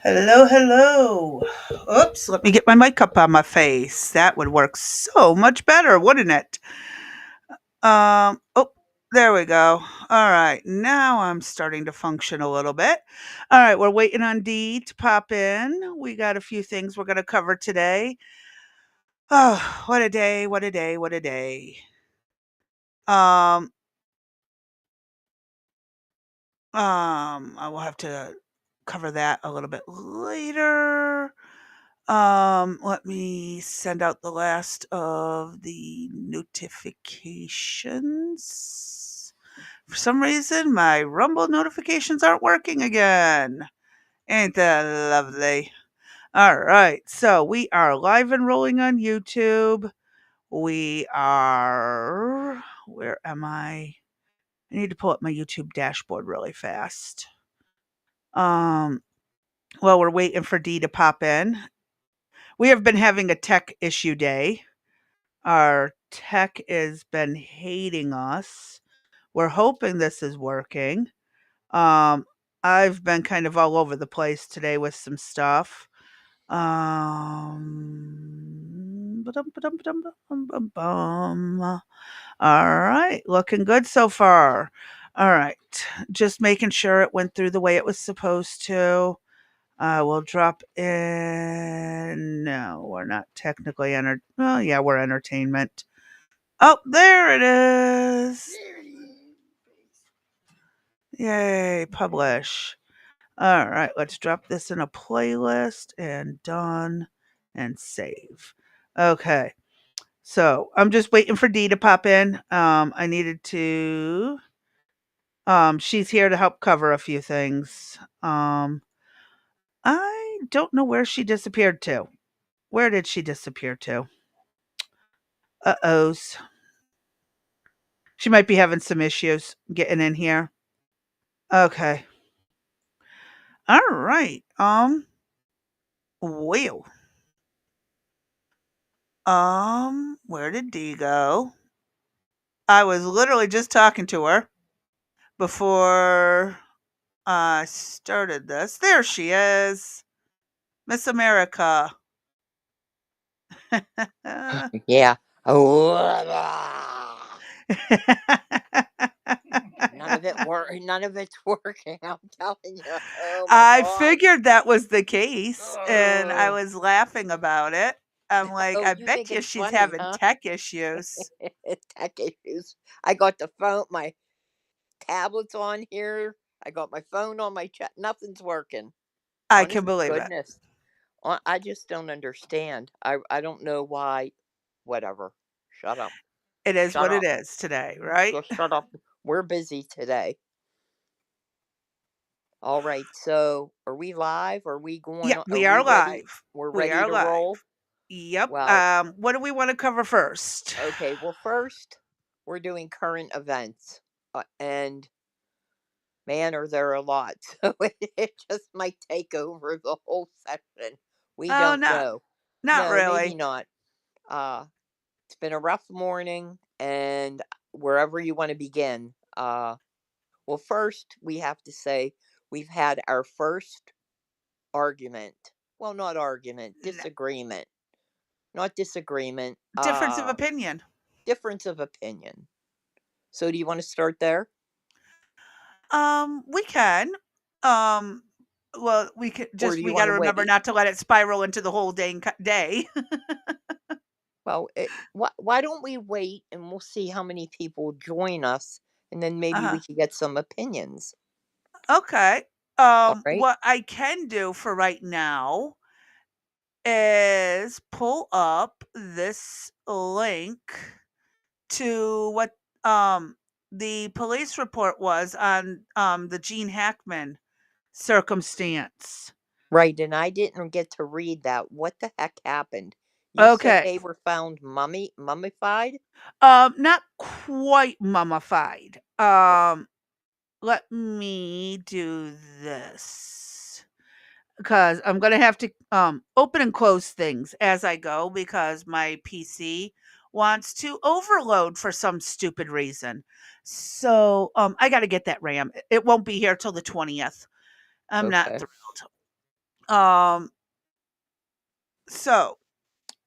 Hello, hello. Oops, let me get my mic up on my face. That would work so much better, wouldn't it? Oh, there we go. All right, now I'm starting to function a little bit. All right, we're waiting on Dee to pop in. We got a few things we're going to cover today. Oh, what a day, what a day, what a day. Um, I will have to cover that a little bit later. Let me send out the last of the notifications. For some reason, my Rumble notifications aren't working again. Ain't that lovely? All right, so we are live and rolling on YouTube. We are. Where am I? I need to pull up my YouTube dashboard really fast. Um, well, we're waiting for Dee to pop in. We have been having a tech issue day. Our tech has been hating us. We're hoping this is working. Um, I've been kind of all over the place today with some stuff. Ba-dum. All right, looking good so far. All right, just making sure it went through the way it was supposed to. We'll drop in. No, we're not technically Oh, yeah, we're entertainment. Oh, there it is. Yay, publish. All right, let's drop this in a playlist and done. and save. Okay. So I'm just waiting for Dee to pop in. I needed to. She's here to help cover a few things. I don't know where she disappeared to. Where did she disappear to? Uh-ohs. She might be having some issues getting in here. Okay. All right. Well. Where did Dee go? I was literally just talking to her before I started this. There she is. Miss America. Yeah. None of it's working. I'm telling you. Oh my I God. figured that was the case, and I Oh, was laughing about it. I'm like, oh, I you think bet you it's she's funny, having huh? tech issues. Tech issues. I got the phone, my tablet's on here. I got my phone on my chat. Nothing's working. I can Honest to believe it. goodness. I just don't understand. I don't know why. Whatever. Shut up. It is Shut what it up. is today, right? Just shut up. We're busy today. All right. So, are we live? Are we going? Yeah, Are we we are ready? live. We're We ready are to live. roll. Yep. Well, What do we want to cover first? okay. Well, first, we're doing current events, and man, are there a lot. So it just might take over the whole session. We Oh, don't know. not No, maybe really. not. Uh, it's been a rough morning, and wherever you want to begin. Well, first we have to say we've had our first argument. Well, not argument, N- disagreement. Not disagreement. Difference of opinion. Difference of opinion. So, do you want to start there, We can. Um, well, we could or do just you we got want to to remember wait? not to let it spiral into the whole day. Well, why don't we wait and we'll see how many people join us, and then maybe Uh-huh. we can get some opinions. Okay. All right. What I can do for right now is pull up this link to what um the police report was on the Gene Hackman circumstance. Right, and I didn't get to read that. What the heck happened? You said Okay. they were found mummified? Not quite mummified. Oh, Let me do this because I'm gonna have to open and close things as I go because my PC wants to overload for some stupid reason. So I got to get that RAM. It won't be here till the 20th. I'm not okay. thrilled. Um, so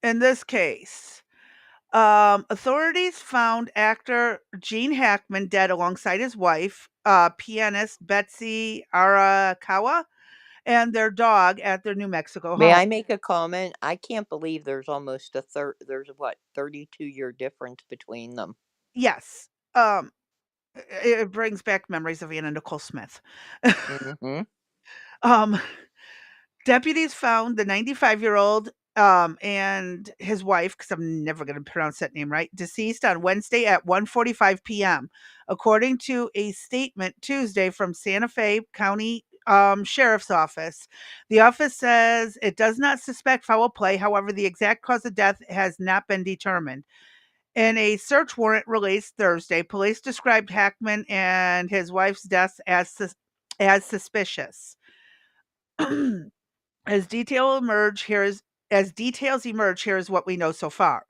in this case, authorities found actor Gene Hackman dead alongside his wife, pianist Betsy Arakawa, and their dog at their New Mexico May home. I make a comment? I can't believe there's almost there's what, 32-year difference between them. Yes, it brings back memories of Anna Nicole Smith. Mm-hmm. um, Deputies found the 95-year-old and his wife, because I'm never going to pronounce that name right, deceased on Wednesday at 1:45 p.m. According to a statement Tuesday from Santa Fe County Sheriff's Office. The office says it does not suspect foul play. However, the exact cause of death has not been determined. In a search warrant released Thursday, police described Hackman and his wife's deaths as suspicious. As details emerge, here is what we know so far.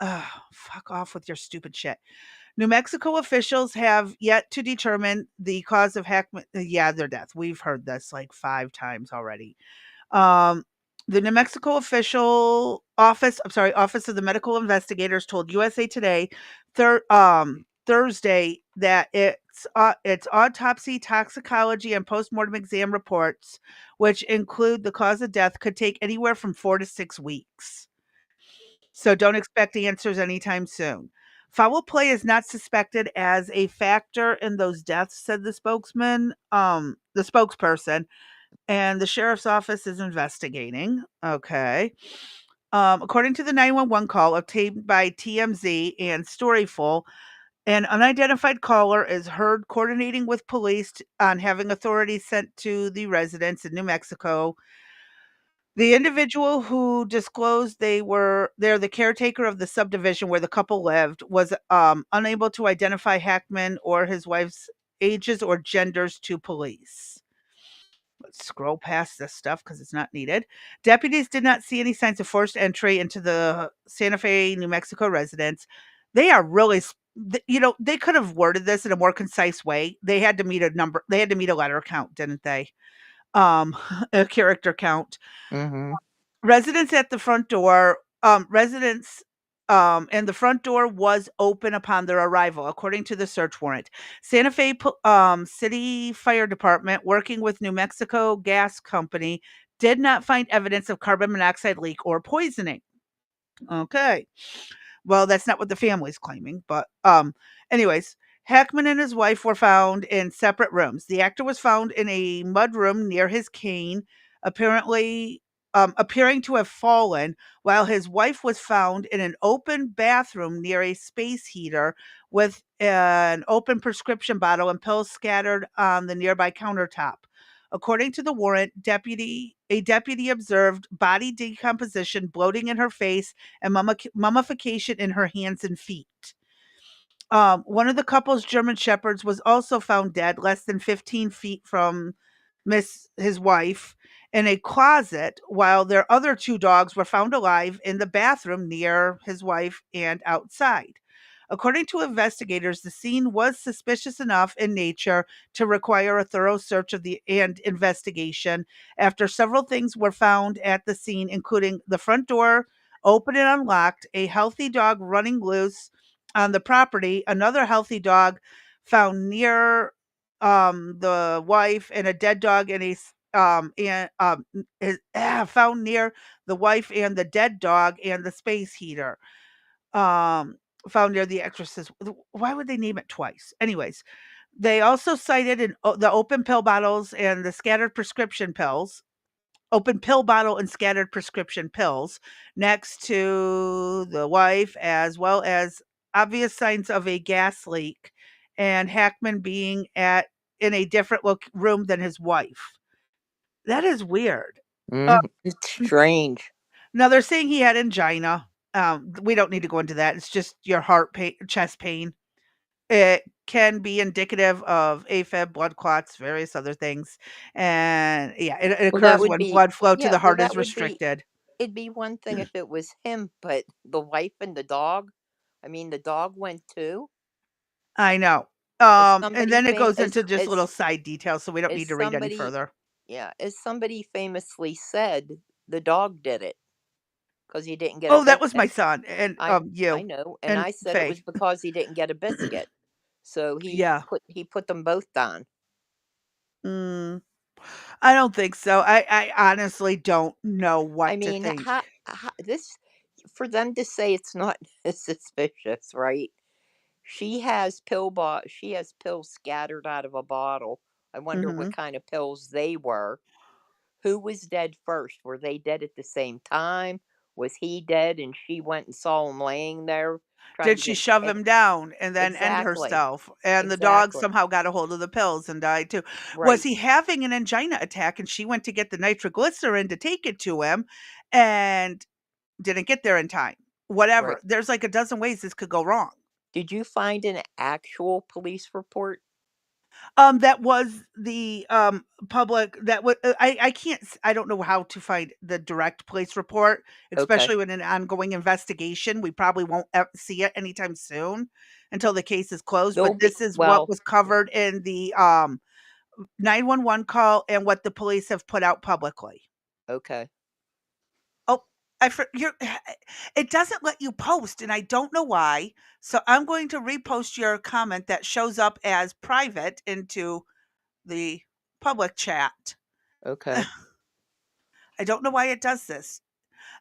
Fuck off with your stupid shit. New Mexico officials have yet to determine the cause of Hackman. Yeah, their death. We've heard this like 5 times already. Um, the New Mexico Office of the Medical Investigators told USA Today Thursday that its autopsy, toxicology, and postmortem exam reports, which include the cause of death, could take anywhere from 4 to 6 weeks. So don't expect answers anytime soon. Foul play is not suspected as a factor in those deaths, said the spokesperson. and the sheriff's office is investigating. Okay. According to the 911 call obtained by TMZ and Storyful, an unidentified caller is heard coordinating with police on having authorities sent to the residence in New Mexico. The individual who disclosed they're the caretaker of the subdivision where the couple lived was unable to identify Hackman or his wife's ages or genders to police. Let's scroll past this stuff because it's not needed. Deputies did not see any signs of forced entry into the Santa Fe, New Mexico residence. They are really, they could have worded this in a more concise way. They had to meet a number, they had to meet a letter count, didn't they? A character count. Mhm. Residents at the front door, residents and the front door was open upon their arrival, according to the search warrant. Santa Fe City Fire Department, working with New Mexico Gas Company, did not find evidence of carbon monoxide leak or poisoning. Okay. Well, that's not what the family's claiming, but anyways, Hackman and his wife were found in separate rooms. The actor was found in a mudroom near his cane, apparently appearing to have fallen, while his wife was found in an open bathroom near a space heater with an open prescription bottle and pills scattered on the nearby countertop. According to the warrant, a deputy observed body decomposition, bloating in her face, and mummification in her hands and feet. One of the couple's German shepherds was also found dead, less than 15 feet from his wife, in a closet, while their other two dogs were found alive in the bathroom near his wife and outside. According to investigators, the scene was suspicious enough in nature to require a thorough search of the and investigation after several things were found at the scene, including the front door open and unlocked, a healthy dog running loose on the property, another healthy dog found near the wife, and a dead dog in found near the wife and the dead dog and the space heater. Um, Found near the exorcist. Why would they name it twice? Anyways, they also cited the open pill bottles and the scattered prescription pills, open pill bottle and scattered prescription pills next to the wife, as well as obvious signs of a gas leak and Hackman being at in a different room than his wife. That is weird. Uh, Mhm. It's strange. Now they're saying he had angina. We don't need to go into that. It's just your heart pain, chest pain. It can be indicative of AFib, blood clots, various other things. And yeah, it Well, that occurs would when be blood flow to yeah, the well, heart is that would be restricted. it'd be one thing if it was him, but the wife and the dog? I mean, the dog went too? I know. As And somebody then it fam goes into just little side details, so we don't as need to read any somebody further. yeah, as somebody famously said, the dog did it because he didn't get a Oh, that was biscuit. my son and, I you know, and and I said it Faye. was because he didn't get a biscuit. So Yeah. he put them both down. Mm, I don't think so. I honestly don't know I what to mean, think. how this for them to say it's not suspicious, right? She has pills scattered out of a bottle. I wonder what Mhm. kind of pills they were. Who was dead first? Were they dead at the same time? Was he dead and she went and saw him laying there trying Did to she get shove him down and then end exactly. herself? And the dog Exactly. somehow got a hold of the pills and died too. Was Right. he having an angina attack and she went to get the nitroglycerin to take it to him and didn't get there in time? Right. Whatever. There's like a dozen ways this could go wrong. Did you find an actual police report? That was the, public that would I can't I don't know how to find the direct police report, Okay. especially with an ongoing investigation. We probably won't see it anytime soon until the case is closed, There'll but be this is what well, was covered in the, 911 call and what the police have put out publicly. okay. Oh, I for you're it doesn't let you post, and I don't know why, so I'm going to repost your comment that shows up as private into the public chat. Okay. I don't know why it does this.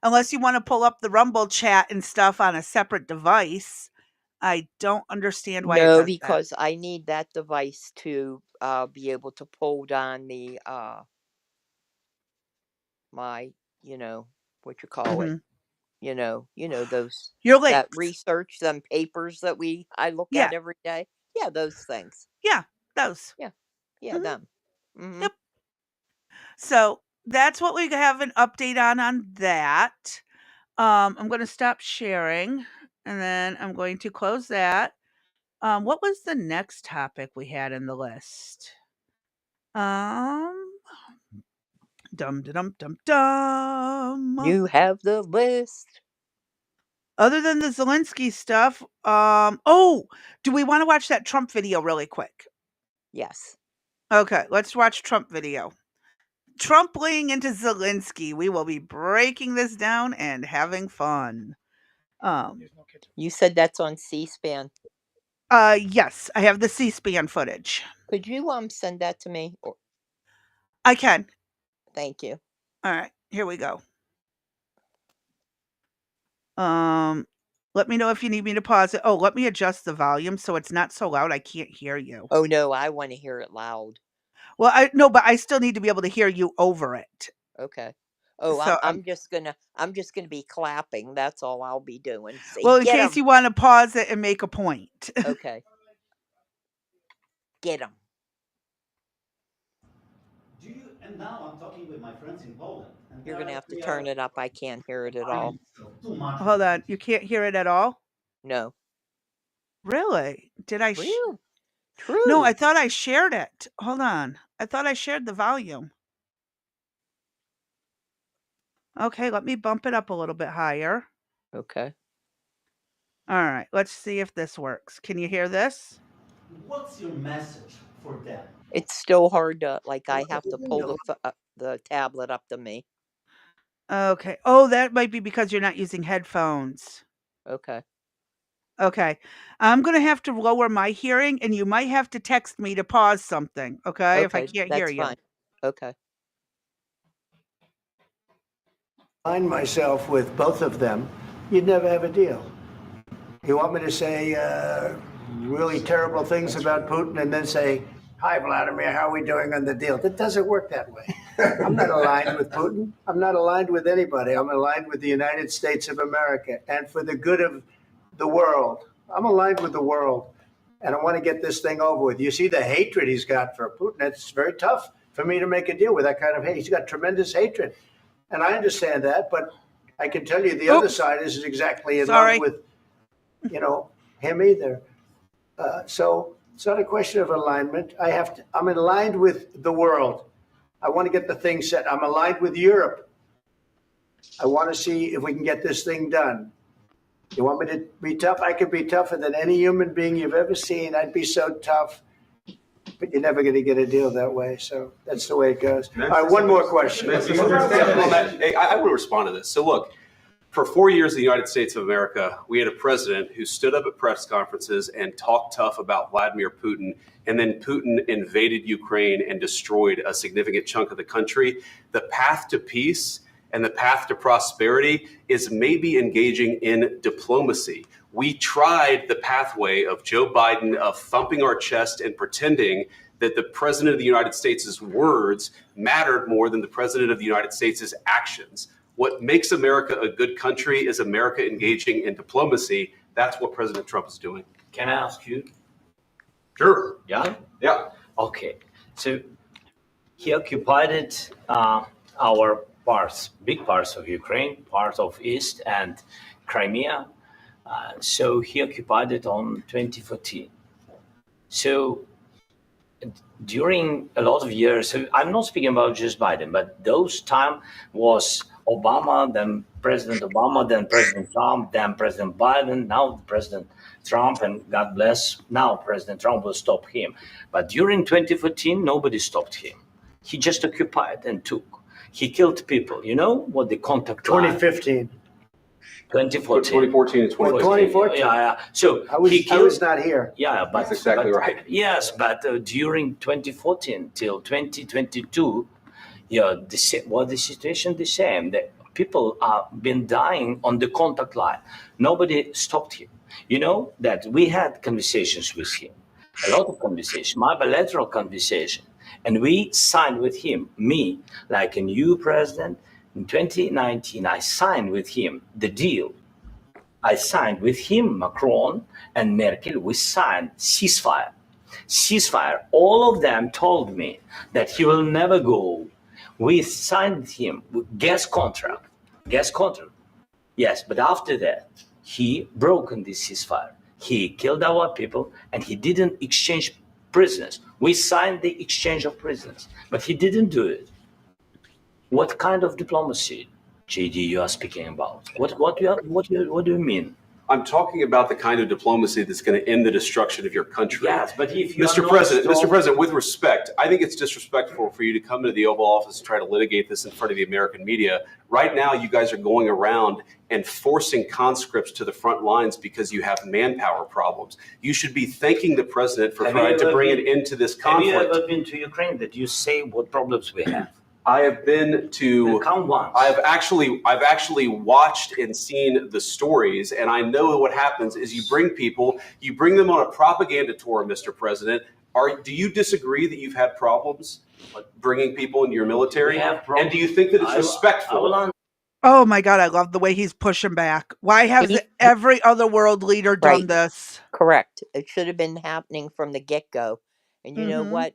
Unless you want to pull up the Rumble chat and stuff on a separate device. I don't understand why it No, does that. because I need that device to be able to pull down the my, what you call it, Mhm. those Your that links. research, them papers that I look Yeah. at every day. Yeah, those things. Yeah, those. Yeah. Yeah, Mhm. them. Mhm. Yep. So, that's what we have an update on that. I'm gonna stop sharing, and then I'm going to close that. What was the next topic we had in the list? Um, dum dum dum dum. You have the list. Other than the Zelensky stuff, oh, do we wanna watch that Trump video really quick? Yes. Okay, let's watch Trump video. Trump laying into Zelensky. We will be breaking this down and having fun. Um, You said that's on C-SPAN. yes, I have the C-SPAN footage. Could you send that to me? Or I can. thank you. All right, here we go. Um, let me know if you need me to pause it. Oh, let me adjust the volume so it's not so loud I can't hear you. Oh no, I want to hear it loud. Well, I no, but I still need to be able to hear you over it. Okay. Oh, So, I'm just gonna be clapping. That's all I'll be doing. Say, well, in get case him. you want to pause it and make a point. Okay. Get him. And now I'm talking with my friends in Poland. And You're gonna have to we turn are it up. I can't hear it at all. too much. Hold on, you can't hear it at all? No. Really? Did I? Real. No, True. I thought I shared it. Hold on. I thought I shared the volume. Okay, let me bump it up a little bit higher. Okay. All right, let's see if this works. Can you hear this? What's your message for them? It's still hard to I have to pull the tablet up to me. Okay. Oh, that might be because you're not using headphones. Okay. Okay. I'm going to have to lower my hearing, and you might have to text me to pause something, okay, if I Okay, can't hear that's you. fine. Okay. Align myself with both of them, you'd never have a deal. You want me to say really terrible things about Putin and then say, "Hi, Vladimir, how are we doing on the deal?" That doesn't work that way. I'm not aligned with Putin. I'm not aligned with anybody. I'm aligned with the United States of America and for the good of the world. I'm aligned with the world, and I want to get this thing over with. You see the hatred he's got for Putin. It's very tough for me to make a deal with that kind of hate. He's got tremendous hatred. And I understand that, but I can tell you the other side isn't exactly in love with, him either. So it's not a question of alignment. I'm aligned with the world. I want to get the thing set. I'm aligned with Europe. I want to see if we can get this thing done. You want me to be tough? I could be tougher than any human being you've ever seen. I'd be so tough. But you're never going to get a deal that way. So that's the way it goes. All right, one more question. I want to respond to this. So look, for 4 years in the United States of America, we had a president who stood up at press conferences and talked tough about Vladimir Putin, and then Putin invaded Ukraine and destroyed a significant chunk of the country. The path to peace and the path to prosperity is maybe engaging in diplomacy. We tried the pathway of Joe Biden of thumping our chest and pretending that the president of the United States' words mattered more than the president of the United States' actions. What makes America a good country is America engaging in diplomacy. That's what President Trump is doing. Can I ask you? Sure. Yeah? Yeah. Okay. So he occupied our parts, big parts of Ukraine, part of East and Crimea. So he occupied it on 2014. So during a lot of years, so I'm not speaking about just Biden, but those time was Obama, then President Obama, then President Trump, then President Biden, now President Trump, and God bless, now President Trump will stop him. But during 2014, nobody stopped him. He just occupied and took. He killed people. You know what the contact line? 2015. 2014. 2014 and 2014. 2014. Yeah. So I was not here. Yeah, but That's exactly right. Yes, but during 2014 till 2022, the situation the same. The people are been dying on the contact line. Nobody stopped him. You know that we had conversations with him, a lot of conversation, my bilateral conversation, and we signed with him, me, like a new president, In 2019, I signed with him the deal. I signed with him, Macron and Merkel. We signed ceasefire. All of them told me that he will never go. We signed with him gas contract. Yes, but after that, he broken this ceasefire. He killed our people and he didn't exchange prisoners. We signed the exchange of prisoners, but he didn't do it. What kind of diplomacy, JD, you are speaking about? What do you mean? I'm talking about the kind of diplomacy that's going to end the destruction of your country. Yes, but if you Mr. President, with respect, I think it's disrespectful for you to come into the Oval Office and try to litigate this in front of the American media. Right now, you guys are going around and forcing conscripts to the front lines because you have manpower problems. You should be thanking the president for trying to bring an end to this conflict. Have you ever been to Ukraine that you say what problems we have? I have been to. Count once. I've actually watched and seen the stories, and I know what happens is you bring them on a propaganda tour, Mr. President. Do you disagree that you've had problems bringing people into your military? And do you think that it's respectful? Oh my God, I love the way he's pushing back. Why hasn't every other world leader done this? Correct. It should have been happening from the get-go. And you know what?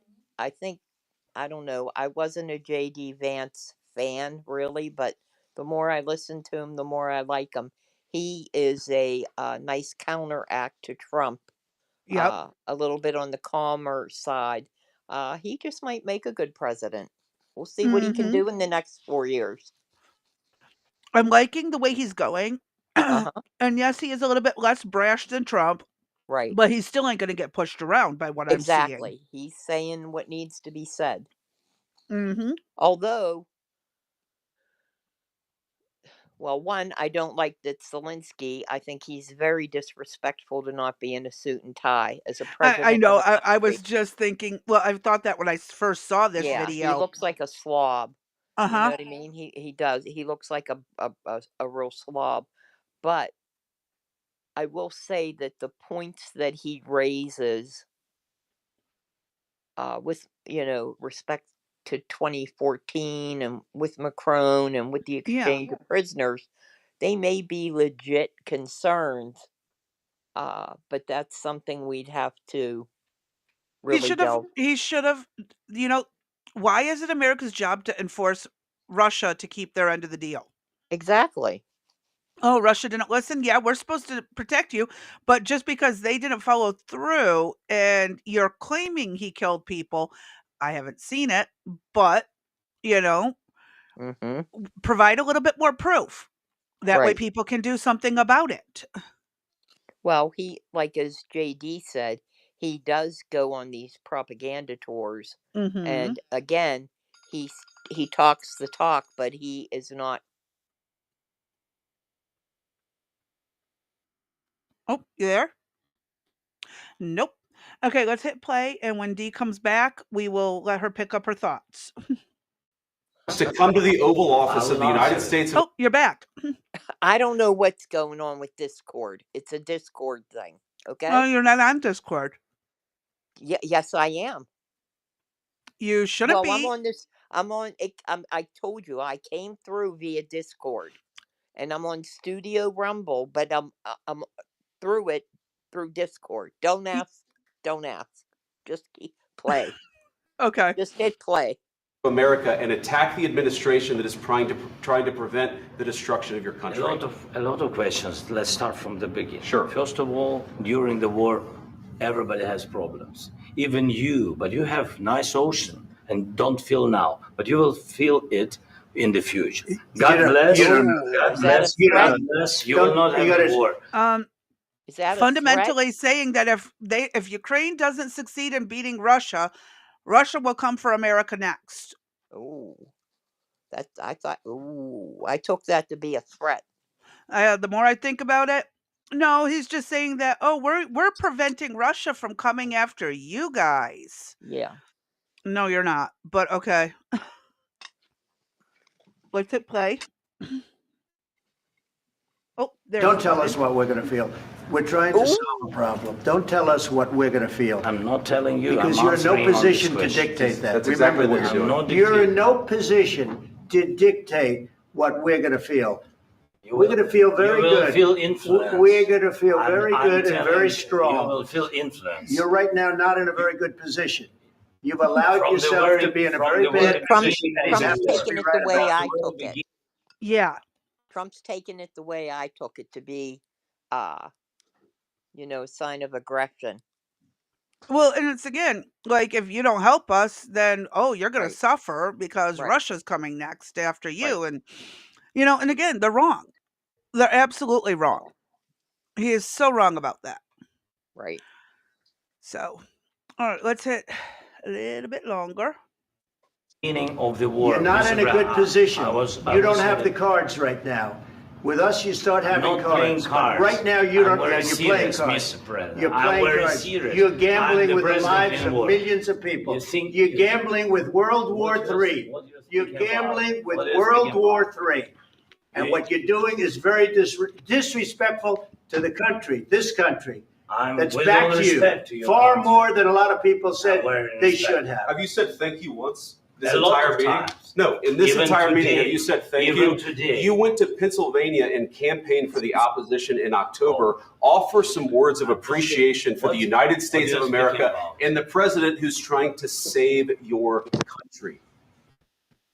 I don't know. I wasn't a J.D. Vance fan, really, but the more I listen to him, the more I like him. He is a nice counteract to Trump. Yep. A little bit on the calmer side. He just might make a good president. We'll see what he can do in the next 4 years. I'm liking the way he's going. And yes, he is a little bit less brash than Trump. Right. But he still ain't going to get pushed around by what I'm seeing. Exactly. He's saying what needs to be said. Mm-hmm. Although, well, one, I don't like that Zelensky. I think he's very disrespectful to not be in a suit and tie as a president. I know. I was just thinking, well, I thought that when I first saw this video. He looks like a slob. You know what I mean? He does. He looks like a real slob. But I will say that the points that he raises with, respect to 2014 and with Macron and with the exchange of prisoners, they may be legit concerns. But that's something we'd have to really He should have, why is it America's job to enforce Russia to keep their end of the deal? Exactly. Oh, Russia didn't listen. Yeah, we're supposed to protect you. But just because they didn't follow through and you're claiming he killed people, I haven't seen it, but, provide a little bit more proof. That way people can do something about it. Well, as JD said, he does go on these propaganda tours. And again, he talks the talk, but he is not. Oh, you there? Nope. Okay, let's hit play. And when Dee comes back, we will let her pick up her thoughts. To come to the Oval Office of the United States. Oh, you're back. I don't know what's going on with Discord. It's a Discord thing. Okay. Oh, you're not on Discord. Yes, I am. You shouldn't be. I'm on this. I told you I came through via Discord, and I'm on Studio Rumble, but I'm through it through Discord. Don't ask. Just play. Okay. Just hit play. America and attack the administration that is trying to prevent the destruction of your country. A lot of questions. Let's start from the beginning. Sure. First of all, during the war, everybody has problems. Even you, but you have nice ocean and don't feel now, but you will feel it in the future. God bless. God bless. You will not have a war. Is that fundamentally saying that if Ukraine doesn't succeed in beating Russia, Russia will come for America next. Oh, I took that to be a threat. The more I think about it, no, he's just saying that, we're preventing Russia from coming after you guys. Yeah. No, you're not. But okay. Let's hit play. Oh, there. Don't tell us what we're going to feel. We're trying to solve a problem. Don't tell us what we're going to feel. I'm not telling you. Because you're in no position to dictate that. That's exactly what you're doing. You're in no position to dictate what we're going to feel. We're going to feel very you will good. Feel influence. We're going to feel very good and very strong. You will feel influence. You're right now not in a very good position. You've allowed yourself to be in a very bad position. Trump's taking it the way I took it. Yeah. Trump's taking it the way I took it, to be, a sign of aggression. Well, and it's again, like, if you don't help us, then, you're going Right. to suffer because Right. Russia's coming next after you. And, and again, they're wrong. They're absolutely wrong. He is so wrong about that. Right. So, all right, let's hit a little bit longer. Beginning of the war. You're not Mr. in a good Brown, position. I You don't was have the cards right now. With us, you start having not playing cards. cards. Right now, you don't. I'm very You're playing serious, cards. Mr. President. You're I'm playing very cards. serious. You're I'm gambling the with the president lives in of war. millions of people. You think You're you- gambling with World War What do you- III. what do you You're think about- gambling with what do you World think about- War III. And Yeah. what you're doing is very disrespectful to the country, this country. I'm That's with back all to you. respect to your Far country. more than a lot of people said Very they respect. should have. Have you said thank you once? This A lot entire of meeting? times. No, in this Even entire meeting, today. have you said thank Even you? today. You went to Pennsylvania and campaigned for the opposition in October. Offer some words of appreciation for the United States of America and the president who's trying to save your country.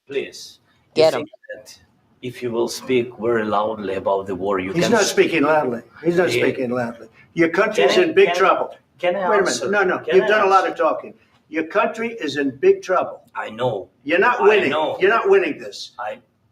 Please. Get you think that if you will speak very loudly about the war, you He's can... not speaking loudly. He's not Yeah. speaking loudly. Your country's Can I- in big can I- trouble. Can I Wait a answer? minute. No. Can You've I done a lot answer? of talking. Your country is in big trouble. I know. You're not I winning. know. You're not winning this.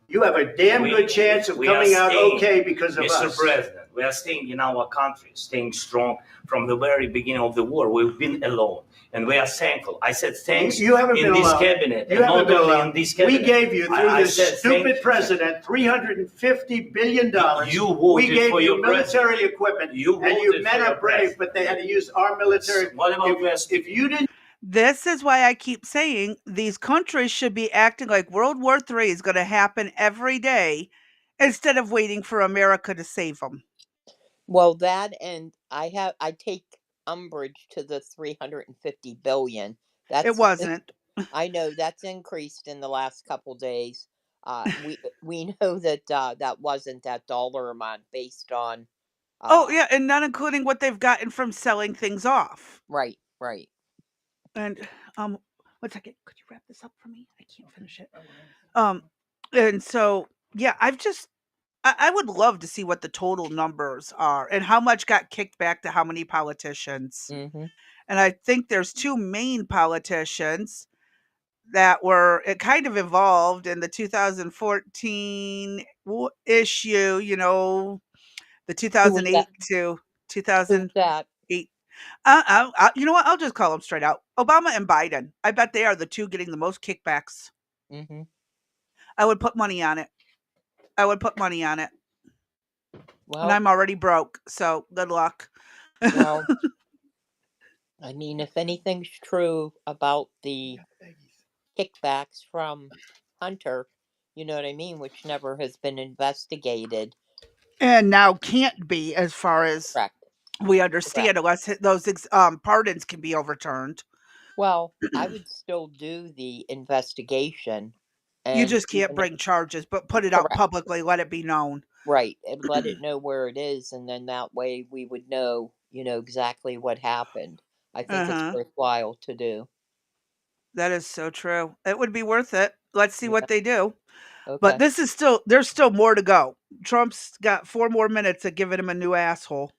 You have a damn We- good chance of we are coming out staying, okay because of Mr. us. President, we are staying in our country, staying strong from the very beginning of the war. We've been alone, and we are thankful. I said thanks You haven't in been this alone. cabinet, You and haven't not been only alone. in this cabinet. We gave you, through I this said thank stupid you. president, $350 billion. You voted we gave for you your military equipment, You and you voted men for are your brave, president. but they had to use our military. What about West? If you didn't This is why I keep saying these countries should be acting like World War III is going to happen every day instead of waiting for America to save them. Well, that, and I take umbrage to the 350 billion. It wasn't. I know that's increased in the last couple days. We know that that wasn't that dollar amount based on. Yeah, and not including what they've gotten from selling things off. Right. And 1 second, could you wrap this up for me? I can't finish it. And so yeah, I would love to see what the total numbers are and how much got kicked back to how many politicians. Mm-hmm. And I think there's two main politicians that it kind of involved in the 2014 issue, the 2008 to 2000. That. You know what? I'll just call them straight out. Obama and Biden. I bet they are the two getting the most kickbacks. Mm-hmm. I would put money on it. Well, And I'm already broke, so good luck. well, I mean, if anything's true about the kickbacks from Hunter, you know what I mean, which never has been investigated. And now can't be, as far as Correct. we understand, unless those pardons can be overturned. Well, I would still do the investigation. You And just can't even bring charges, but put it out Correct. publicly, let it be known. right, and let it know where it is, and then that way we would know, exactly what happened. I think it's worthwhile to do. That is so true. It would be worth it. Let's see what they do. Okay. But there's still more to go. Trump's got 4 more minutes of giving him a new asshole.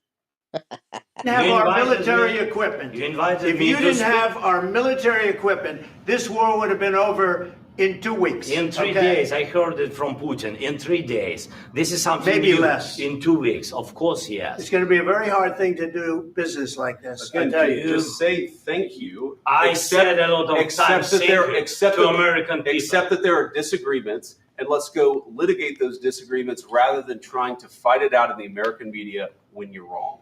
have You our invited military me- equipment. You invited If me you to didn't speak. have our military equipment, this war would have been over in 2 weeks. In 3 okay? days, I heard it from Putin. In 3 days, this is something Maybe new. less. In 2 weeks, of course, It's yes. going to be a very hard thing to do business like this. I Again, tell you. just say thank you. I said a lot of Except times that thank there- you except to that- American people. Except that there are disagreements, and let's go litigate those disagreements rather than trying to fight it out in the American media when you're wrong.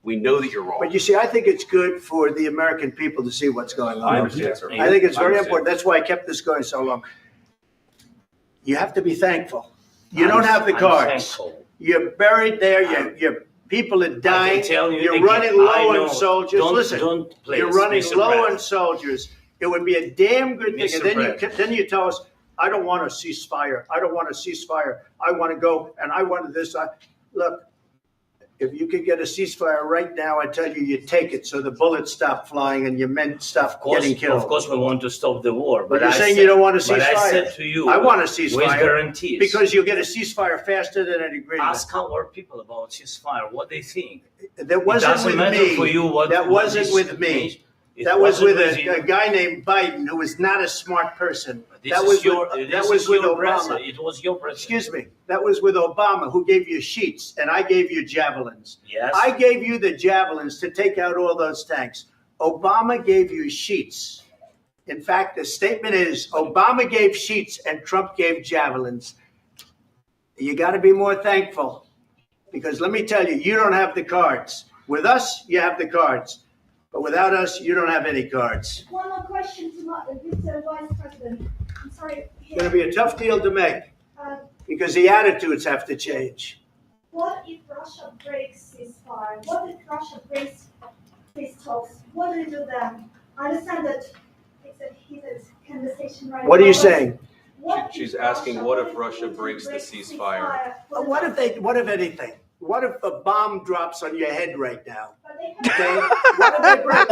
We know that you're wrong. But you see, I think it's good for the American people to see what's going on. I understand, sir. I think it's I very understand. important. That's why I kept this going so long. You have to be thankful. You don't have the I'm cards. thankful. You're buried there. Your people are dying. tell you You're again, running I low know. on soldiers. Don't- Listen, don't, please, you're running Mr. low President. on soldiers. It would be a damn good thing. Mr. And then you tell us, I don't want a ceasefire. I don't want a ceasefire. I want to go and I want this. Look, if you could get a ceasefire right now, I tell you, you take it so the bullets stop flying and your men stop getting killed. Of course, we want to stop the war. But you're saying you don't want a ceasefire. But I said to you, I want a ceasefire. With guarantees. Because you'll get a ceasefire faster than an agreement. Ask our people about ceasefire, what they think. That wasn't with me. For you what, that what wasn't with me. That was with a guy named Biden who was not a smart person. That was with Obama. It was your president. Excuse me. That was with Obama, who gave you sheets, and I gave you javelins. Yes. I gave you the javelins to take out all those tanks. Obama gave you sheets. In fact, the statement is Obama gave sheets and Trump gave javelins. You got to be more thankful, because let me tell you, you don't have the cards. With us, you have the cards. But without us, you don't have any cards. One more question to Mr. Vice President. I'm sorry. It's going to be a tough deal to make because the attitudes have to change. What if Russia breaks ceasefire? What if Russia breaks peace talks? What do you do then? I understand that it's a heated conversation right now. What are you saying? She's asking, what if Russia breaks the ceasefire? What if anything? What if a bomb drops on your head right now? Okay? What if they break?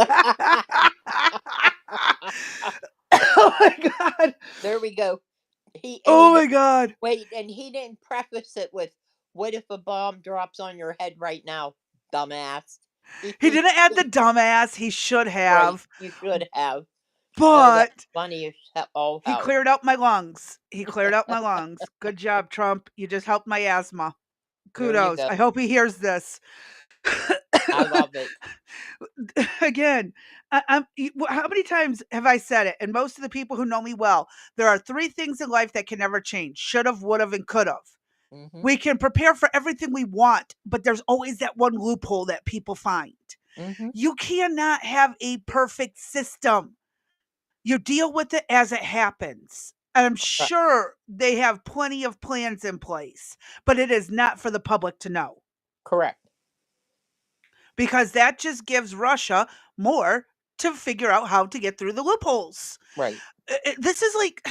Oh my God. There we go. Oh my God. Wait, and he didn't preface it with, what if a bomb drops on your head right now, dumbass? He didn't add the dumbass. He should have. Right, you should have. But funny as he cleared out my lungs. He cleared out my lungs. Good job, Trump. You just helped my asthma. Kudos. I hope he hears this. I love it. Again, how many times have I said it? And most of the people who know me well, there are 3 things in life that can never change: should have, would have, and could have. Mm-hmm. We can prepare for everything we want, but there's always that one loophole that people find. Mm-hmm. You cannot have a perfect system. You deal with it as it happens. I'm sure they have plenty of plans in place, but it is not for the public to know. Correct. Because that just gives Russia more to figure out how to get through the loopholes. Right. This is like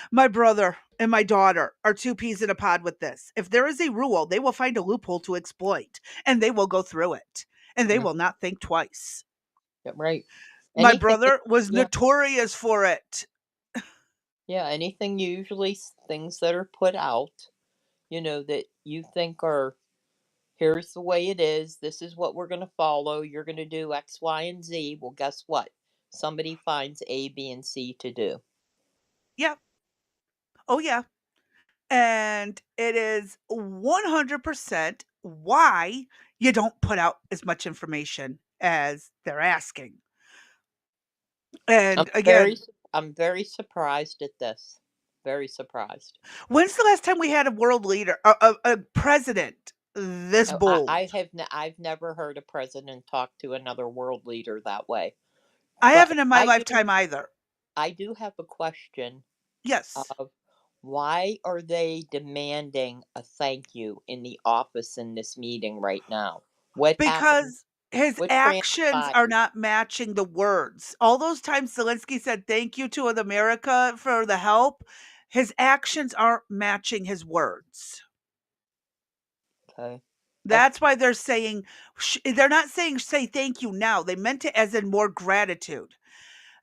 my brother and my daughter are 2 peas in a pod with this. If there is a rule, they will find a loophole to exploit, and they will go through it, and they will not think twice. Right. My brother was notorious for it. Yeah, anything usually things that are put out, that you think are, here's the way it is, this is what we're going to follow, you're going to do X, Y, and Z. Well, guess what? Somebody finds A, B, and C to do. Yeah. Oh, yeah. And it is 100% why you don't put out as much information as they're asking. And I'm very surprised at this. Very surprised. When's the last time we had a world leader, a president this bold? I've never heard a president talk to another world leader that way. I haven't in my lifetime either. I do have a question. Yes. Why are they demanding a thank you in the office in this meeting right now? Because his actions are not matching the words. All those times Zelensky said thank you to America for the help, his actions aren't matching his words. Okay. That's why they're saying, they're not saying say thank you now. They meant it as in more gratitude.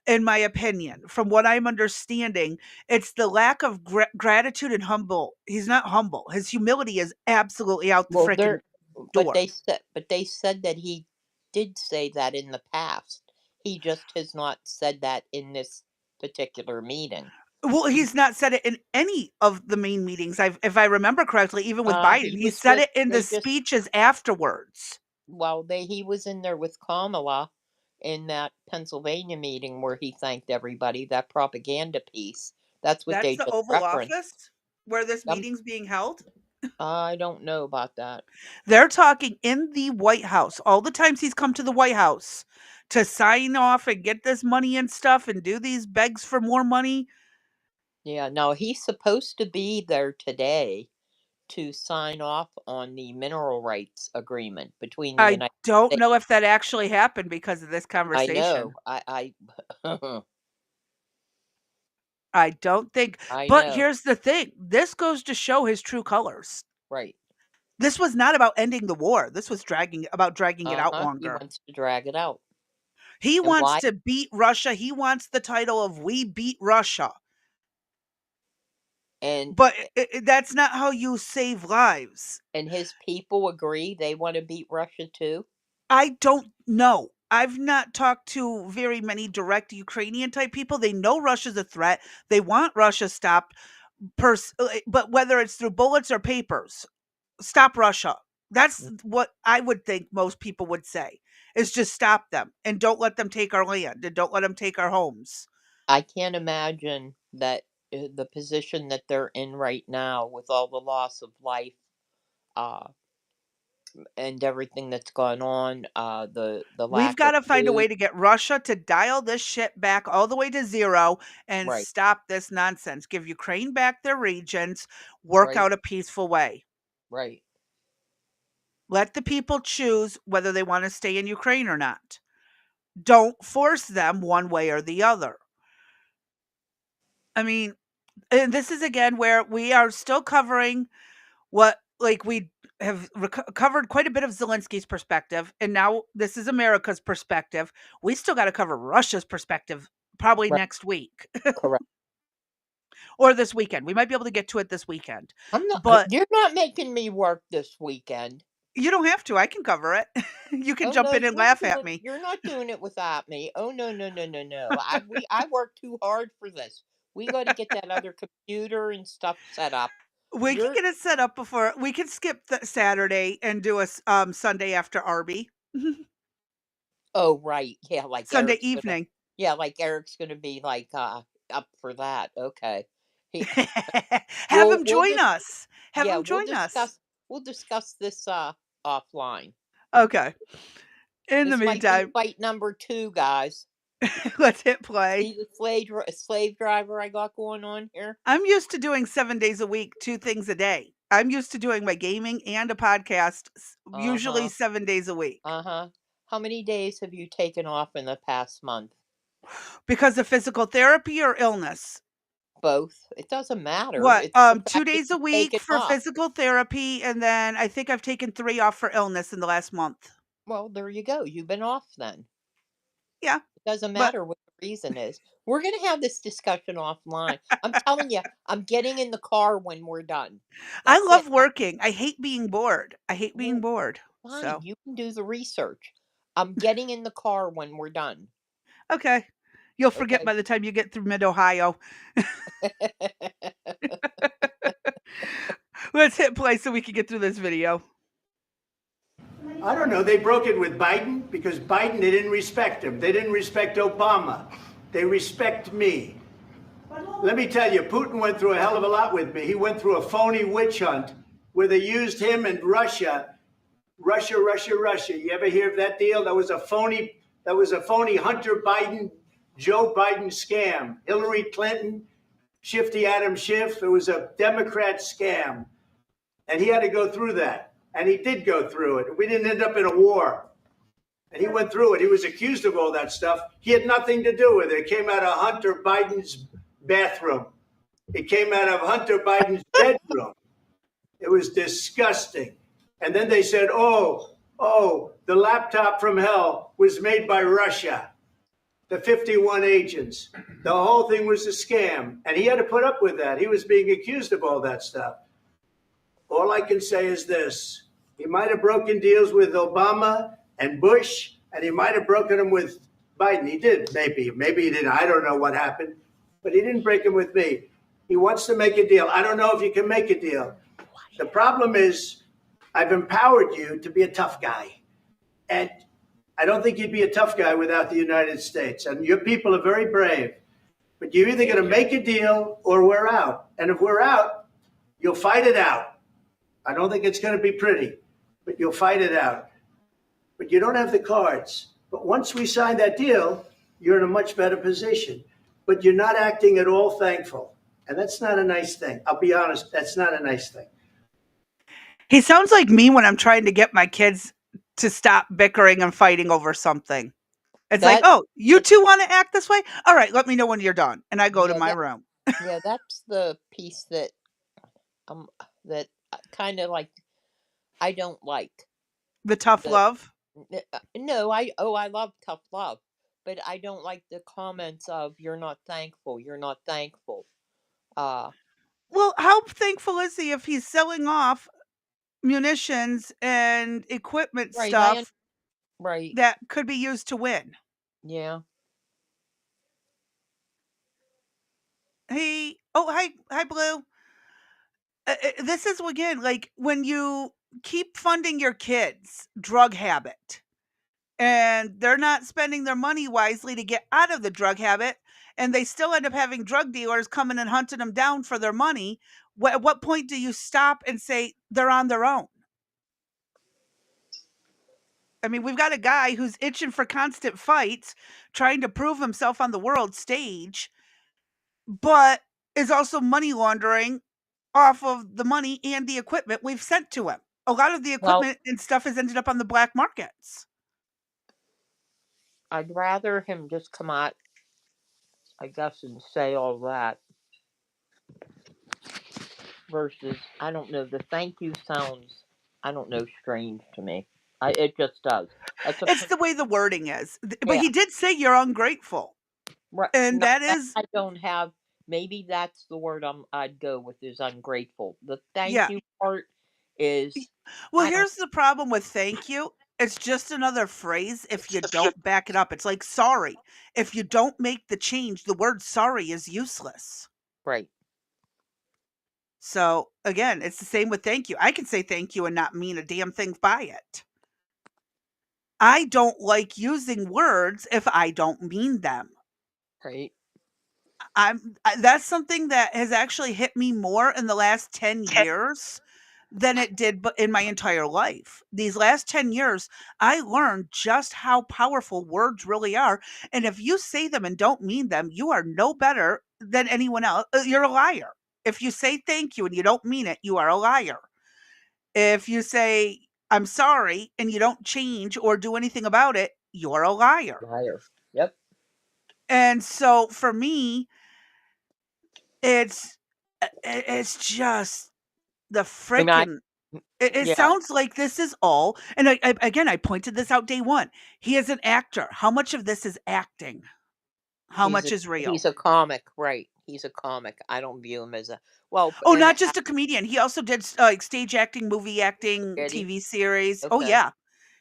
In my opinion, from what I'm understanding, it's the lack of gratitude and humble. He's not humble. His humility is absolutely out the freaking door. But they said that he did say that in the past. He just has not said that in this particular meeting. Well, he's not said it in any of the main meetings. If I remember correctly, even with Biden, he said it in the speeches afterwards. Well, he was in there with Kamala in that Pennsylvania meeting where he thanked everybody, that propaganda piece. That's what they just the Oval referenced. Office where this meeting's being held? I don't know about that. They're talking in the White House. All the times he's come to the White House to sign off and get this money and stuff and do these begs for more money. Yeah, no, he's supposed to be there today to sign off on the mineral rights agreement between the United States. I don't know if that actually happened because of this conversation. I know. I don't think. I But know. here's the thing. This goes to show his true colors. Right. This was not about ending the war. This was dragging it out He longer. wants to drag it out. He And wants why? to beat Russia. He wants the title of "We beat Russia." And But that's not how you save lives. his people agree they want to beat Russia too. I don't know. I've not talked to very many direct Ukrainian type people. They know Russia's a threat. They want Russia stopped. But whether it's through bullets or papers, stop Russia. That's what I would think most people would say, is just stop them and don't let them take our land and don't let them take our homes. I can't imagine that the position that they're in right now, with all the loss of life, uh, and everything that's gone on, the We've lack got of to find a food. way to get Russia to dial this shit back all the way to zero and Right. stop this nonsense. Give Ukraine back their regions, work Right. out a peaceful way. Right. Let the people choose whether they want to stay in Ukraine or not. Don't force them one way or the other. I mean, and this is again where we are still covering what, like, we have covered quite a bit of Zelensky's perspective, and now this is America's perspective. We still got to cover Russia's perspective probably Right. next week Correct. or this weekend. We might be able to get to it this weekend. I'm not. But You're not making me work this weekend. you don't have to. I can cover it. You can Oh jump no, in and laugh at me. you're not doing it without me. Oh no, no, no, no, no. I work too hard for this. We got to get that other computer and stuff set up. We can You're get it set up before we can skip the Saturday and do a Sunday after Arby. oh right, yeah, like Sunday Eric's gonna evening. like Eric's gonna be like up for that. Okay. He, Have him join us. Have yeah, him join us. we'll discuss this offline. Okay. In the This might be meantime, fight number 2, guys. let's hit play. See the slave driver I got going on here? I'm used to doing 7 days a week, 2 things a day. I'm used to doing my gaming and a podcast, usually Uh-huh. 7 days a week. Uh-huh. How many days have you taken off in the past month? Because of physical therapy or illness? Both. It doesn't matter. What? It's the 2 fact that days a you take week it for off. physical therapy, and then I think I've taken 3 off for illness in the last month. Well, there you go. You've been off then. Yeah. It doesn't But matter what the reason is. We're going to have this discussion offline. I'm telling you, I'm getting in the car when we're done. I That's love it. working. I hate being bored. I hate being Well, bored. fine. So, You can do the research. I'm getting in the car when we're done. okay. You'll forget Okay. by the time you get through mid-Ohio. Let's hit play so we can get through this video. I don't know. They broke it with Biden because Biden, they didn't respect him. They didn't respect Obama. They respect me. Let me tell you, Putin went through a hell of a lot with me. He went through a phony witch hunt where they used him and Russia. Russia. You ever hear of that deal? That was a phony Hunter Biden, Joe Biden scam. Hillary Clinton, Shifty Adam Schiff. It was a Democrat scam. And he had to go through that. And he did go through it. We didn't end up in a war. And he went through it. He was accused of all that stuff. He had nothing to do with it. It came out of Hunter Biden's bathroom. It came out of Hunter Biden's bedroom. It was disgusting. And then they said, oh, the laptop from hell was made by Russia. The 51 agents. The whole thing was a scam. And he had to put up with that. He was being accused of all that stuff. All I can say is this. He might have broken deals with Obama and Bush, and he might have broken them with Biden. He did, maybe. Maybe he didn't. I don't know what happened. But he didn't break them with me. He wants to make a deal. I don't know if you can make a deal. The problem is I've empowered you to be a tough guy. And I don't think you'd be a tough guy without the United States. And your people are very brave. But you're either going to make a deal or we're out. And if we're out, you'll fight it out. I don't think it's going to be pretty, but you'll fight it out. But you don't have the cards. But once we sign that deal, you're in a much better position. But you're not acting at all thankful. And that's not a nice thing. I'll be honest, that's not a nice thing. He sounds like me when I'm trying to get my kids to stop bickering and fighting over something. It's like, oh, you two want to act this way? All right, let me know when you're done. And I go to my room. Yeah, that's the piece that um that kind of like I don't like. The tough The love. no, I love tough love, but I don't like the comments of you're not thankful, you're not thankful. Uh Well, how thankful is he if he's selling off munitions and equipment right, stuff right. that could be used to win? Yeah. Hey, oh, hi, Blue. This is again like when you keep funding your kids' drug habit and they're not spending their money wisely to get out of the drug habit, and they still end up having drug dealers coming and hunting them down for their money. At what point do you stop and say they're on their own? I mean, we've got a guy who's itching for constant fights, trying to prove himself on the world stage, but is also money laundering off of the money and the equipment we've sent to him. A lot of the Well, equipment and stuff has ended up on the black markets. I'd rather him just come out, I guess, and say all that versus I don't know. The thank you sounds I don't know strange to me. It just does. That's a It's the way the wording is. But yeah. he did say you're ungrateful. Right. And No, that that is, I don't have. Maybe that's the word I'd go with is ungrateful. The thank yeah. you part is Well, I don't here's the problem with thank you. It's just another phrase if you don't back it up. It's like sorry. If you don't make the change, the word sorry is useless. right. So, again, it's the same with thank you. I can say thank you and not mean a damn thing by it. I don't like using words if I don't mean them. Right. That's something that has actually hit me more in the last 10 years than it did in my entire life. These last 10 years, I learned just how powerful words really are. And if you say them and don't mean them, you are no better than anyone else. You're a liar. If you say thank you and you don't mean it, you are a liar. If you say I'm sorry and you don't change or do anything about it, you're a liar. Liar. Yep. And so for me, it's it's just the And I frickin' it yeah, sounds like this is all, and again, I pointed this out day one. He is an actor. How much of this is acting? How he's much a is real? he's a comic, right? He's a comic. I don't view him as a well, Oh, and not just a comedian. He also did like stage acting, movie acting, Eddie. TV series. Oh Okay. yeah,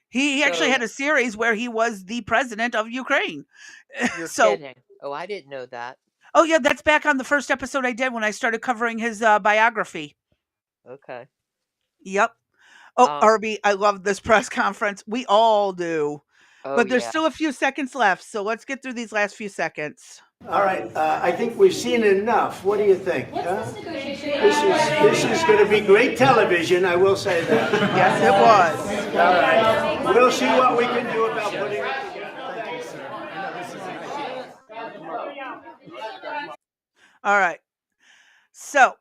he actually So had a series where he was the president of Ukraine. you're So, kidding. Oh, I didn't know that. oh yeah, that's back on the first episode I did when I started covering his biography. Okay. Yep. Oh, Um. Arby, I love this press conference. We all do. Oh But there's yeah. still a few seconds left, so let's get through these last few seconds. All right, I think we've seen enough. What do you think? Huh? This is going to be great television, I will say that. Yes, it was. All right, we'll see what we can do about putting it together. Thank you, sir. All right. So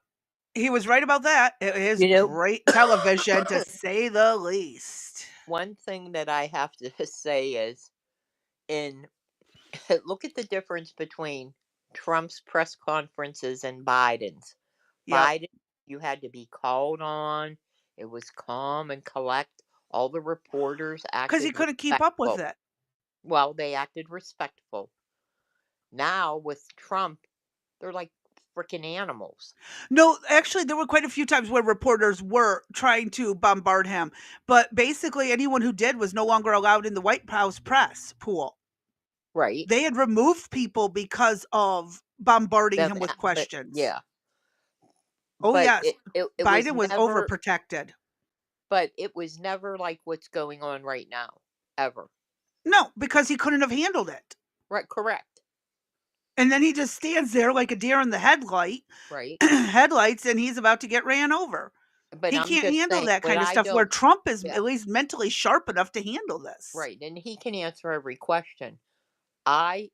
he was right about that. It is You know, great television to say the least. one thing that I have to say is in look at the difference between Trump's press conferences and Biden's. Yep. Biden, you had to be called on. It was calm and collect. All the reporters Because he acted couldn't keep up with respectful. it. Well, they acted respectful. Now with Trump, they're like freaking animals. No, actually, there were quite a few times where reporters were trying to bombard him. But basically, anyone who did was no longer allowed in the White House press pool. Right. They had removed people because of bombarding him with But questions. yeah. Oh, But yes. it Biden was never overprotected. but it was never like what's going on right now. Ever. No, because he couldn't have handled it. Right, correct. And then he just stands there like a deer in the Right. headlights, and he's about to get ran over. But He I'm can't just handle saying that what kind of I stuff where don't Trump is yeah, at least mentally sharp enough to handle this. right. And he can answer every question. I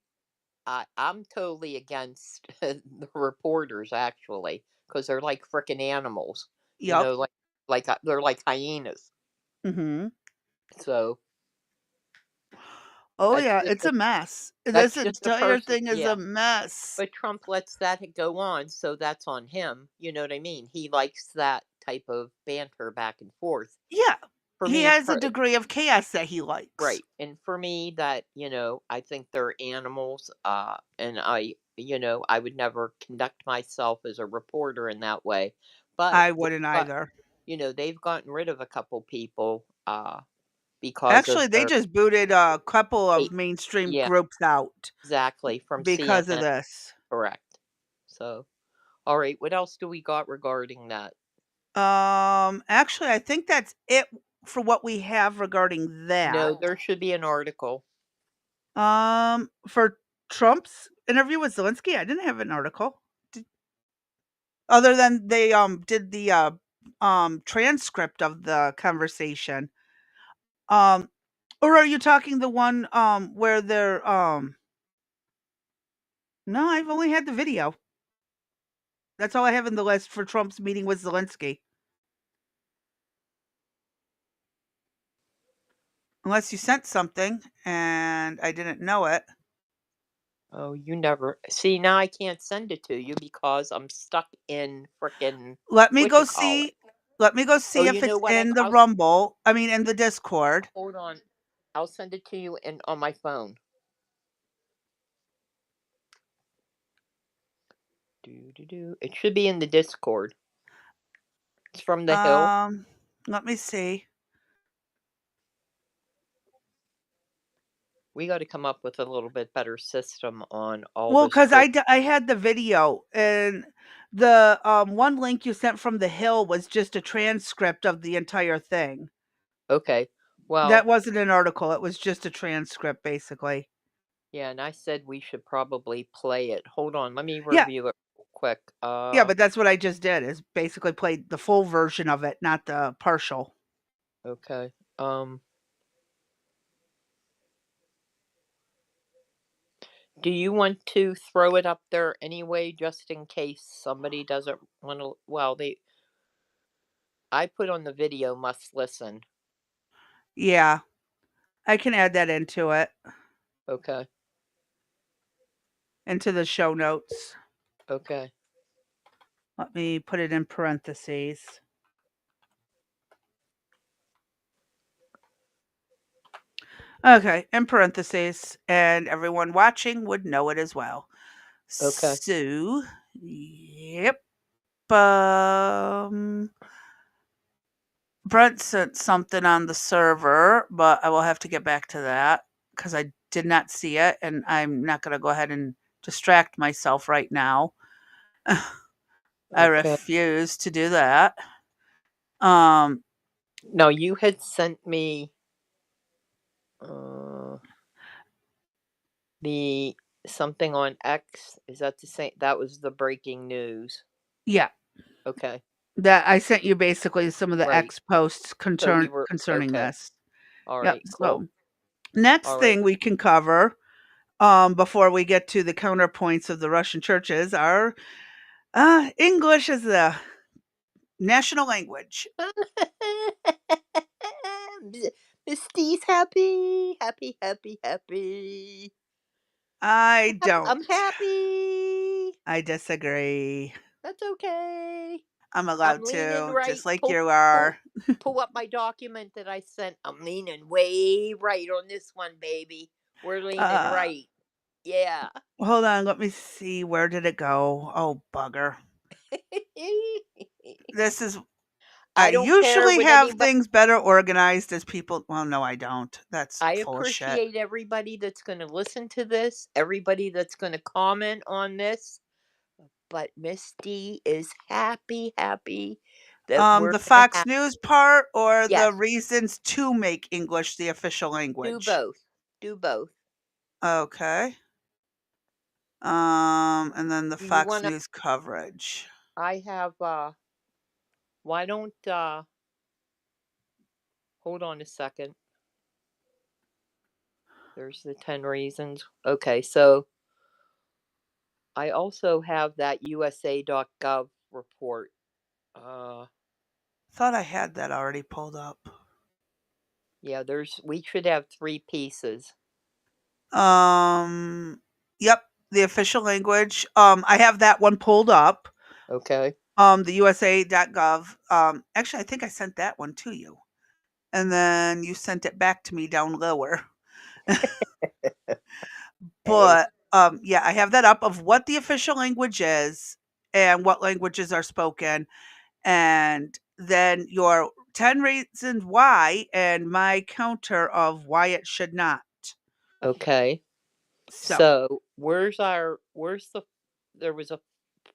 I'm totally against the reporters actually because they're like freaking animals. You Yep. know, like they're like hyenas. Hmm. So Oh, That's yeah, just it's a mess. that's This just a entire person. thing is Yeah. a mess. But Trump lets that go on, so that's on him. You know what I mean? He likes that type of banter back and forth. Yeah, For he me, has a degree of chaos that he likes. right. And for me, that, I think they're animals. And I would never conduct myself as a reporter in that way. But I wouldn't either. they've gotten rid of a couple people because of Actually, they their just booted a couple of hate. mainstream Yeah, groups out exactly, from because of CNN. this. Correct. So, all right, what else do we got regarding that? Actually, I think that's it for what we have regarding that. No, there should be an article. For Trump's interview with Zelensky, I didn't have an article. Other than they did the transcript of the conversation. Um or are you talking the one where they're no, I've only had the video. That's all I have in the list for Trump's meeting with Zelensky. Unless you sent something and I didn't know it. Oh, you never see, now I can't send it to you because I'm stuck in frickin' Let me what you go call it. see let me go Oh, see you if know it's what? in the Rumble. I mean in the Discord. Hold on. I'll send it to you on my phone. It should be in the Discord. It's from the Hill. Let me see. We got to come up with a little bit better system on all Well, this because shit. I had the video, and the one link you sent from the Hill was just a transcript of the entire thing. Okay. Well, That wasn't an article; it was just a transcript, basically. yeah, and I said we should probably play it. Hold on, let me Yeah, review it real quick. yeah, but that's what I just did. Is basically played the full version of it, not the partial. Okay. Do you want to throw it up there anyway, just in case somebody doesn't want to? Well, I put on the video must listen. Yeah, I can add that into it, Okay. into the show notes. Okay. Let me put it in parentheses. Okay, in parentheses, and everyone watching would know it as well. Okay. So, yep. Brent sent something on the server, but I will have to get back to that because I did not see it, and I'm not going to go ahead and distract myself right now. I Okay. refuse to do that. Um, No, you had sent me the something on X. Is that the same? That was the breaking news. yeah, Okay. that I sent you basically some of the Right. X posts So we were concerning okay. this. All Yep. right. So Cool. next All thing right. we can cover, before we get to the counterpoints of the Russian churches, are English is the national language. Misty's happy, happy, happy, happy. I don't. I'm happy. I disagree. That's okay. I'm I'm allowed leaning to, right. just like Pull, you pull, are. pull up my document that I sent. I'm leaning way right on this one, baby. We're leaning Uh, right. Yeah. hold on, let me see. Where did it go? Oh, bugger. This is. I I don't care usually what have anybody. things better organized as people. Well, no, I don't. That's I full of shit. appreciate everybody that's going to listen to this, everybody that's going to comment on this. But Misty is happy that we're The going to Fox have. News part or the Yes, reasons to make English the official do language? both. Do both. Okay. And then the Do you Fox want to? News coverage. I have. Why don't? Hold on a second. There's the 10 reasons. Okay, so I also have that USA.gov report. Thought I had that already pulled up. Yeah, we should have 3 pieces. Yep, the official language. I have that one pulled up. Okay. The USA.gov. Actually, I think I sent that one to you, and then you sent it back to me down lower. Hey. But yeah, I have that up of what the official language is and what languages are spoken, and then your 10 reasons why and my counter of why it should not. Okay. So So where's the there was a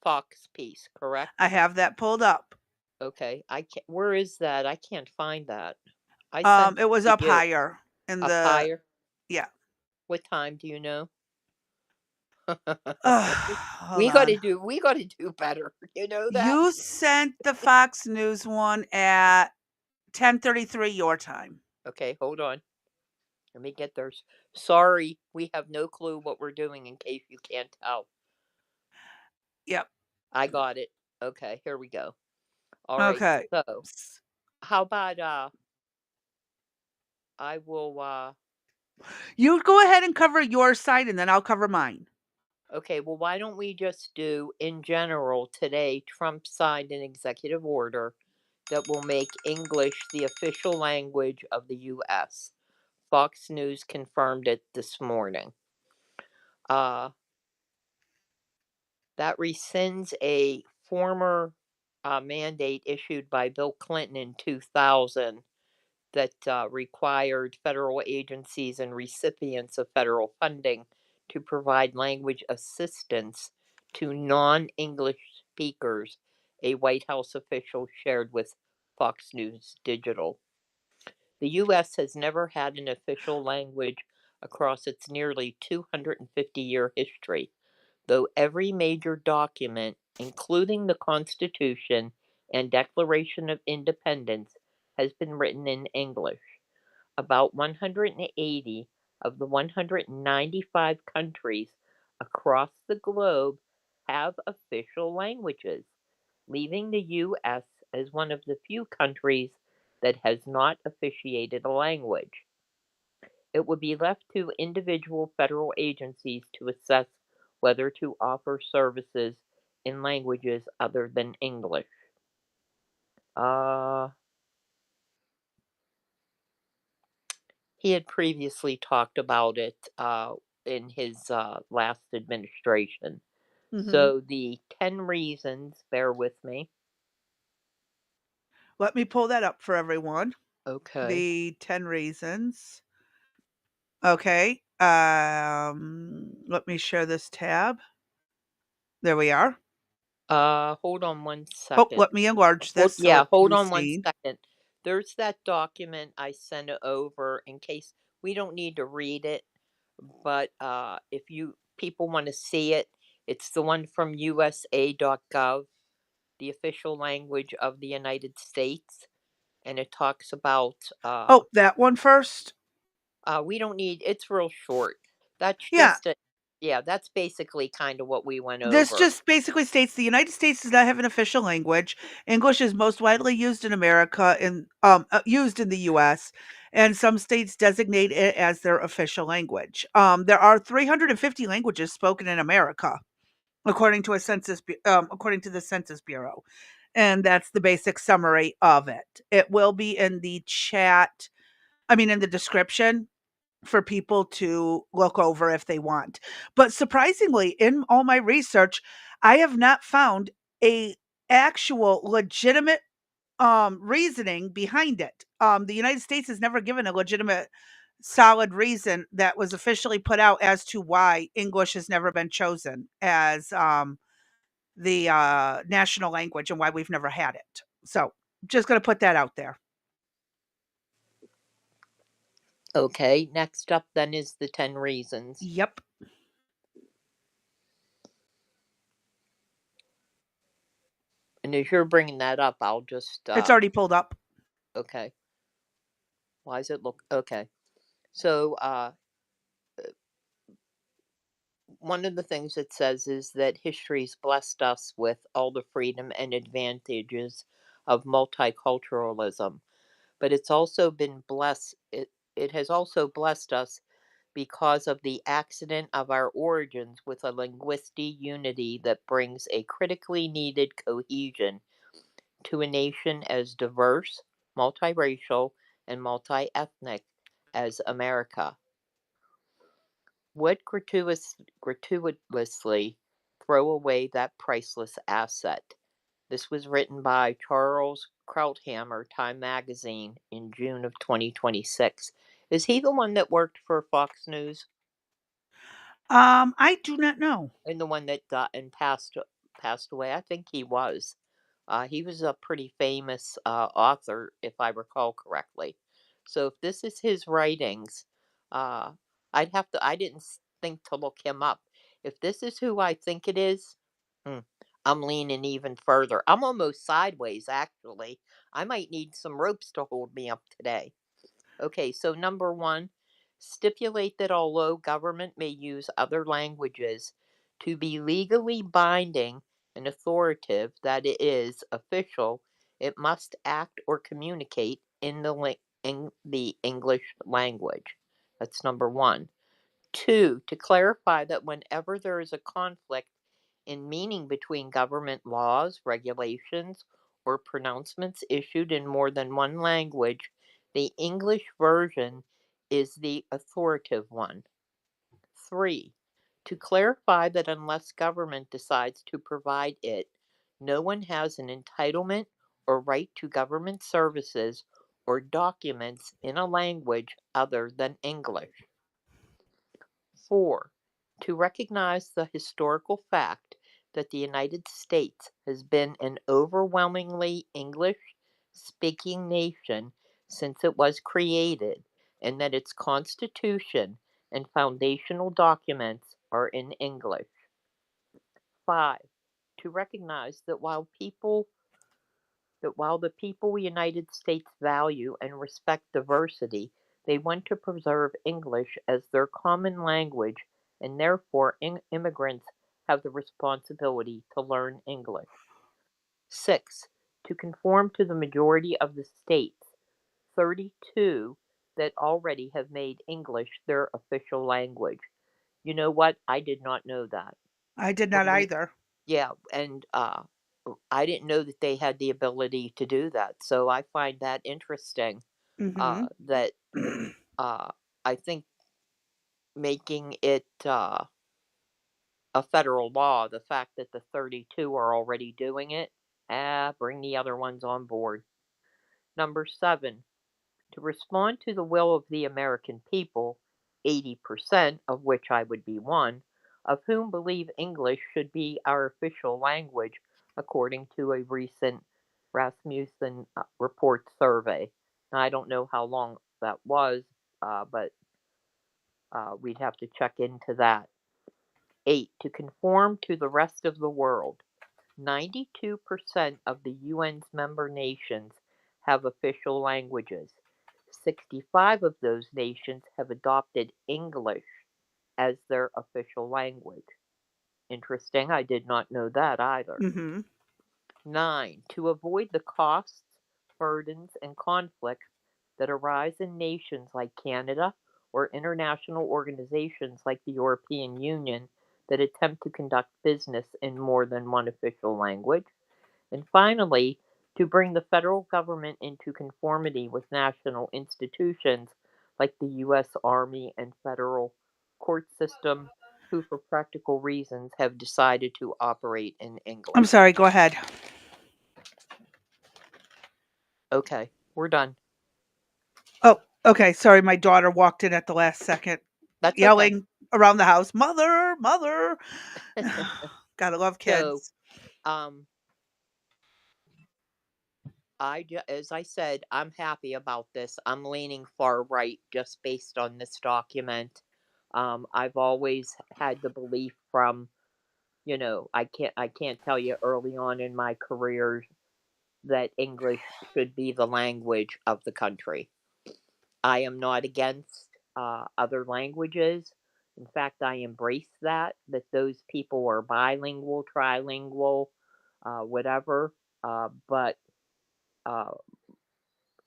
Fox piece, correct? I have that pulled up. Okay. I can't, where is that? I can't find that. I sent It was it up to you. higher in Up the higher. yeah. What time do you know? Hold we gotta on. do we gotta do better. You know that? You sent the Fox News one at 10:33 your time. Okay, hold on. Let me get there. Sorry, we have no clue what we're doing in case you can't tell. Yep. I got it. Okay, here we go. All right. Okay. So, how about I will You go ahead and cover your side and then I'll cover mine. okay, well why don't we just do in general today Trump signed an executive order that will make English the official language of the US. Fox News confirmed it this morning. Uh that rescinds a former mandate issued by Bill Clinton in 2000 that required federal agencies and recipients of federal funding to provide language assistance to non English speakers, a White House official shared with Fox News Digital. The U.S. has never had an official language across its nearly 250-year history, though every major document, including the Constitution and Declaration of Independence, has been written in English. About 180 of the 195 countries across the globe have official languages, leaving the U.S. as one of the few countries that has not officiated a language. It would be left to individual federal agencies to assess whether to offer services in languages other than English. Uh, he had previously talked about it in his last administration. Mhm. So the 10 reasons, bear with me. Let me pull that up for everyone. Okay. The 10 reasons. Okay. Let me share this tab. There we are. Hold on one Oh, second. let me enlarge Hold, this so yeah, it can hold be on one seen. second. There's that document I sent it over in case we don't need to read it, but if you people want to see it, it's the one from USA.gov, the official language of the United States, and it talks about Oh, that one first? we don't need it's real short. That's Yeah. just a yeah, that's basically kind of what we went This over. just basically states the United States does not have an official language. English is most widely used in America and used in the U.S., and some states designate it as their official language. There are 350 languages spoken in America, according to according to the Census Bureau, and that's the basic summary of it. It will be in the chat. I mean, in the description for people to look over if they want. But surprisingly, in all my research, I have not found a actual legitimate reasoning behind it. The United States has never given a legitimate solid reason that was officially put out as to why English has never been chosen as the national language and why we've never had it. So just going to put that out there. Okay, next up then is the 10 reasons. Yep. And as you're bringing that up, I'll just It's already pulled up. okay. Why does it look okay? So one of the things it says is that history's blessed us with all the freedom and advantages of multiculturalism, but it's also been blessed. It has also blessed us because of the accident of our origins with a linguistic unity that brings a critically needed cohesion to a nation as diverse, multiracial, and multi-ethnic as America. Would gratuitously throw away that priceless asset. This was written by Charles Krauthammer, Time Magazine, in June of 2026. Is he the one that worked for Fox News I do not know. and the one that passed away? I think he was. He was a pretty famous author, if I recall correctly. So if this is his writings, uh, I didn't think to look him up. If this is who I think it is, hmm, I'm leaning even further. I'm almost sideways, actually. I might need some ropes to hold me up today. Okay, so number one, stipulate that although government may use other languages to be legally binding and authoritative, that it is official, it must act or communicate in the English language. That's number one. Two, to clarify that whenever there is a conflict in meaning between government laws, regulations, or pronouncements issued in more than one language, the English version is the authoritative one. Three, to clarify that unless government decides to provide it, no one has an entitlement or right to government services or documents in a language other than English. 4. To recognize the historical fact that the United States has been an overwhelmingly English speaking nation since it was created, and that its Constitution and foundational documents are in English. 5. To recognize that while the people United States value and respect diversity, they want to preserve English as their common language, and therefore immigrants have the responsibility to learn English. 6. To conform to the majority of the states, 32, that already have made English their official language. You know what? I did not know that. I did For not me, either. yeah, and I didn't know that they had the ability to do that. So I find that interesting. Mm-hmm. That uh, I think making it a federal law, the fact that the 32 are already doing it, bring the other ones on board. Number 7, to respond to the will of the American people, 80% of which I would be one, of whom believe English should be our official language, according to a recent Rasmussen report survey. Now, I don't know how long that was, but we'd have to check into that. 8. To conform to the rest of the world. 92% of the UN's member nations have official languages. 65 of those nations have adopted English as their official language. Interesting, I did not know that either. Mm-hmm. 9. To avoid the costs, burdens, and conflicts that arise in nations like Canada or international organizations like the European Union that attempt to conduct business in more than one official language. And finally, to bring the federal government into conformity with national institutions like the U.S. Army and federal court system, who, for practical reasons, have decided to operate in I'm English. sorry, go ahead. Okay, we're done. Oh, okay. Sorry, my daughter walked in at the last second, That's okay. yelling around the house, "Mother, mother!" Gotta love So, kids. um, as I said, I'm happy about this. I'm leaning far right just based on this document. I've always had the belief from, I can't tell you early on in my career that English should be the language of the country. I am not against other languages. In fact, I embrace that those people are bilingual, trilingual, whatever. But uh,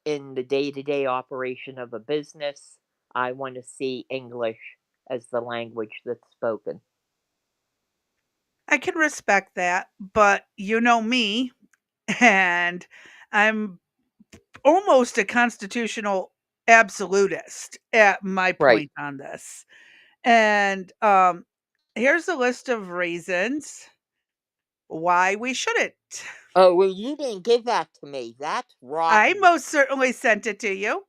in the day to day operation of a business, I want to see English as the language that's spoken. I can respect that, but you know me, and I'm almost a constitutional absolutist at my Right. point on this. And here's a list of reasons why we shouldn't. Oh, well, you didn't give that to me. That's I rotten. most certainly sent it to you.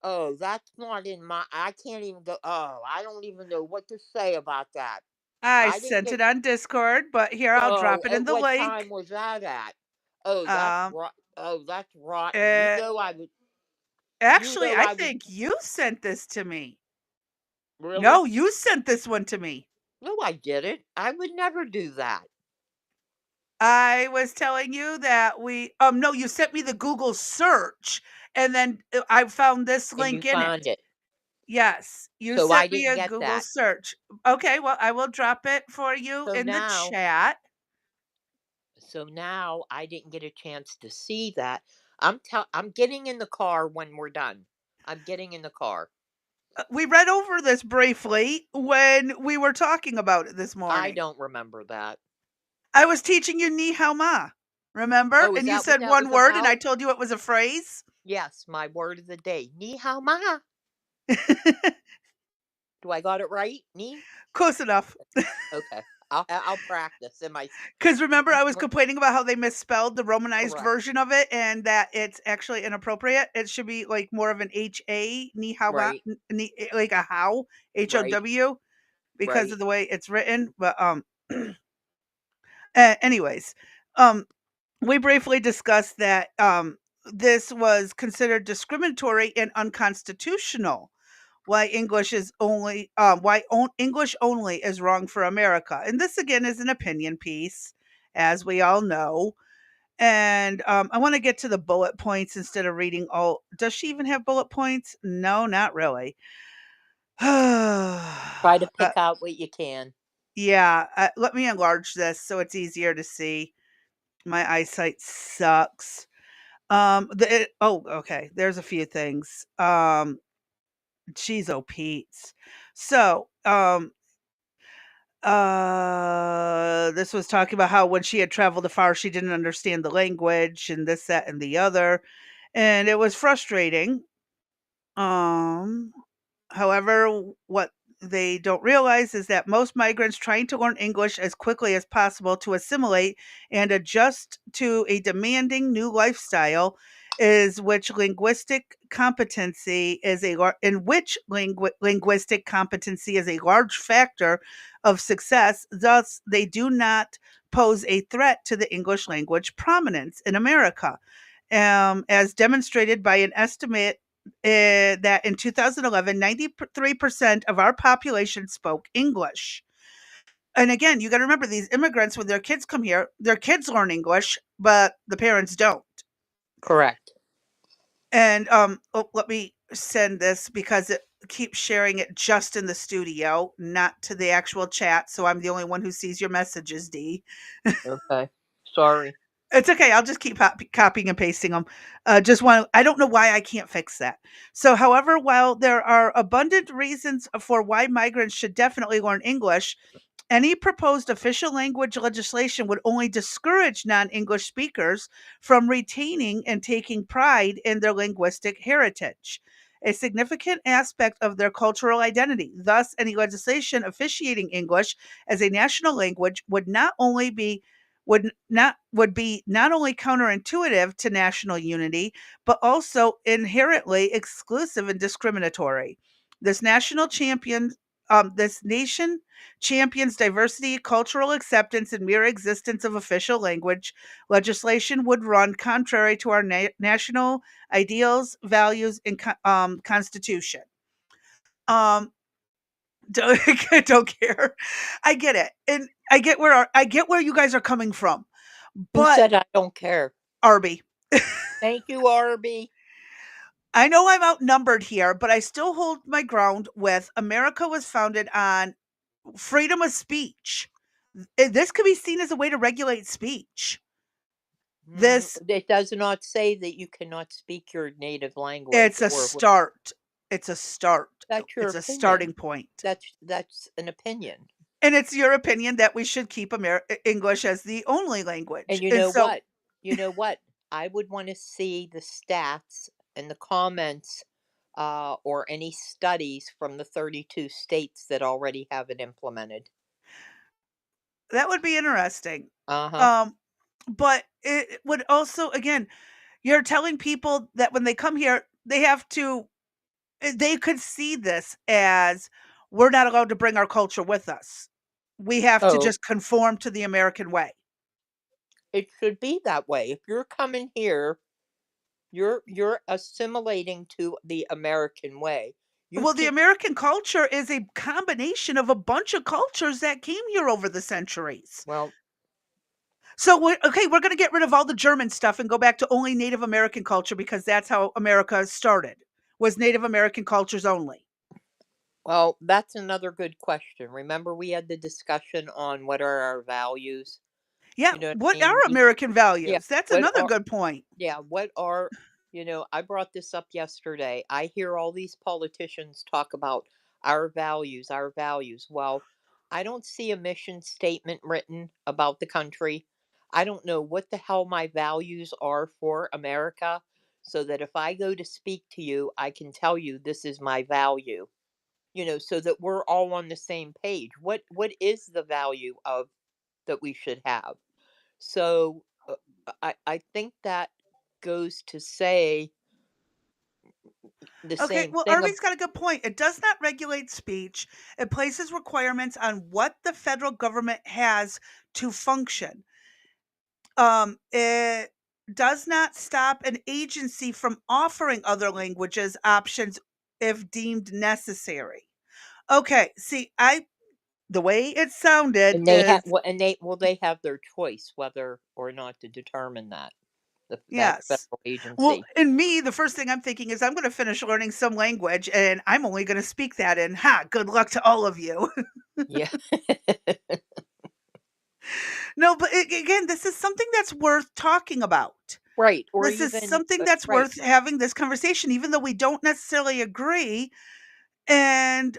Oh, that's not in my. I can't even go. Oh, I don't even know what to say about that. I I didn't sent get. it on Discord, but here I'll Oh, drop it in at the what time link. was that at? Oh, that's Um, rot. Oh, that's rotten. You uh, know I would. You actually, know I I would. think you sent this to me. No, Really? you sent this one to me. No, I didn't. I would never do that. I was telling you that no, you sent me the Google search and then I found this And you link in it. find it. Yes, you So I sent me didn't a get Google that. search. Okay, well, I will drop it for you So in the now, chat. I didn't get a chance to see that. I'm getting in the car when we're done. I'm getting in the car. We read over this briefly when we were talking about it this I morning. don't remember that. I was teaching you ni hao ma, remember? Oh, is And you that what said that one was word and I about? told you it was a phrase. Yes, my word of the day. Ni hao ma. Do I got it right? Ni? Close enough. Okay. I'll practice in my Because remember, I was complaining about how they misspelled the Romanized correct. version of it and that it's actually inappropriate. It should be like more of an H-A, ni hao ma, Right. like a how, Right. H-O-W, because Right. of the way it's written. But anyways, um, we briefly discussed that this was considered discriminatory and unconstitutional. Why English only is wrong for America, and this again is an opinion piece, as we all know. And I want to get to the bullet points instead of reading all. Does she even have bullet points? No, not really. Try to pick out what you can. Yeah, let me enlarge this so it's easier to see. My eyesight sucks. Okay. There's a few things. Geez, oh Pete's. So, this was talking about how when she had traveled afar, she didn't understand the language and this, that, and the other, and it was frustrating. Um, However, what they don't realize is that most migrants trying to learn English as quickly as possible to assimilate and adjust to a demanding new lifestyle is which linguistic competency is in which linguistic competency is a large factor of success. Thus, they do not pose a threat to the English language prominence in America, as demonstrated by an estimate that in 2011, 93% of our population spoke English. And again, you got to remember these immigrants, when their kids come here, their kids learn English, but the parents don't. Correct. And let me send this because it keeps sharing it just in the studio, not to the actual chat. So I'm the only one who sees your messages, Dee. Okay. Sorry. It's okay. I'll just keep copying and pasting them. I don't know why I can't fix that. So, however, while there are abundant reasons for why migrants should definitely learn English, any proposed official language legislation would only discourage non English speakers from retaining and taking pride in their linguistic heritage, a significant aspect of their cultural identity. Thus, any legislation officiating English as a national language would be not only counterintuitive to national unity, but also inherently exclusive and discriminatory. This national champion, this nation champions diversity, cultural acceptance, and mere existence of official language legislation would run contrary to our national ideals, values, and constitution. Um, don't, don't care. I get it, and I get where you guys are coming from. Who But said I don't care? Arby, Thank you, Arby. I know I'm outnumbered here, but I still hold my ground with America was founded on freedom of speech. This could be seen as a way to regulate speech. This It does not say that you cannot speak your native language it's a or start. It's a start. That's your It's a opinion. starting point. That's an opinion. And it's your opinion that we should keep English as the only language. And you And know so, what? You know what? I would want to see the stats and the comments or any studies from the 32 states that already have it implemented. that would be interesting. Uh-huh. Um, but it would also, again, you're telling people that when they come here, they have to, they could see this as we're not allowed to bring our culture with us. We have to Oh, just conform to the American way. it should be that way. If you're coming here, you're assimilating to the American way. You Well, the keep American culture is a combination of a bunch of cultures that came here over the centuries. well, So we're going to get rid of all the German stuff and go back to only Native American culture because that's how America started. Was Native American cultures only. well, that's another good question. Remember we had the discussion on what are our values? Yeah, You know what I what are mean? American Yeah, values? That's what another are good point. yeah, what are I brought this up yesterday. I hear all these politicians talk about our values, our values. Well, I don't see a mission statement written about the country. I don't know what the hell my values are for America, so that if I go to speak to you, I can tell you this is my value. So that we're all on the same page. What is the value of that we should have? So I think that goes to say the Okay, same well, thing. Arby's got a good point. It does not regulate speech. It places requirements on what the federal government has to function. It does not stop an agency from offering other languages options if deemed necessary. Okay, see, the way it sounded And is they have their choice whether or not to determine that that yes. federal Well, agency. in me, the first thing I'm thinking is I'm going to finish learning some language and I'm only going to speak that in. Ha, good luck to all of you. Yeah. No, but again, this is something that's worth talking about. Right. Or This is even something that's right. worth having this conversation, even though we don't necessarily agree. And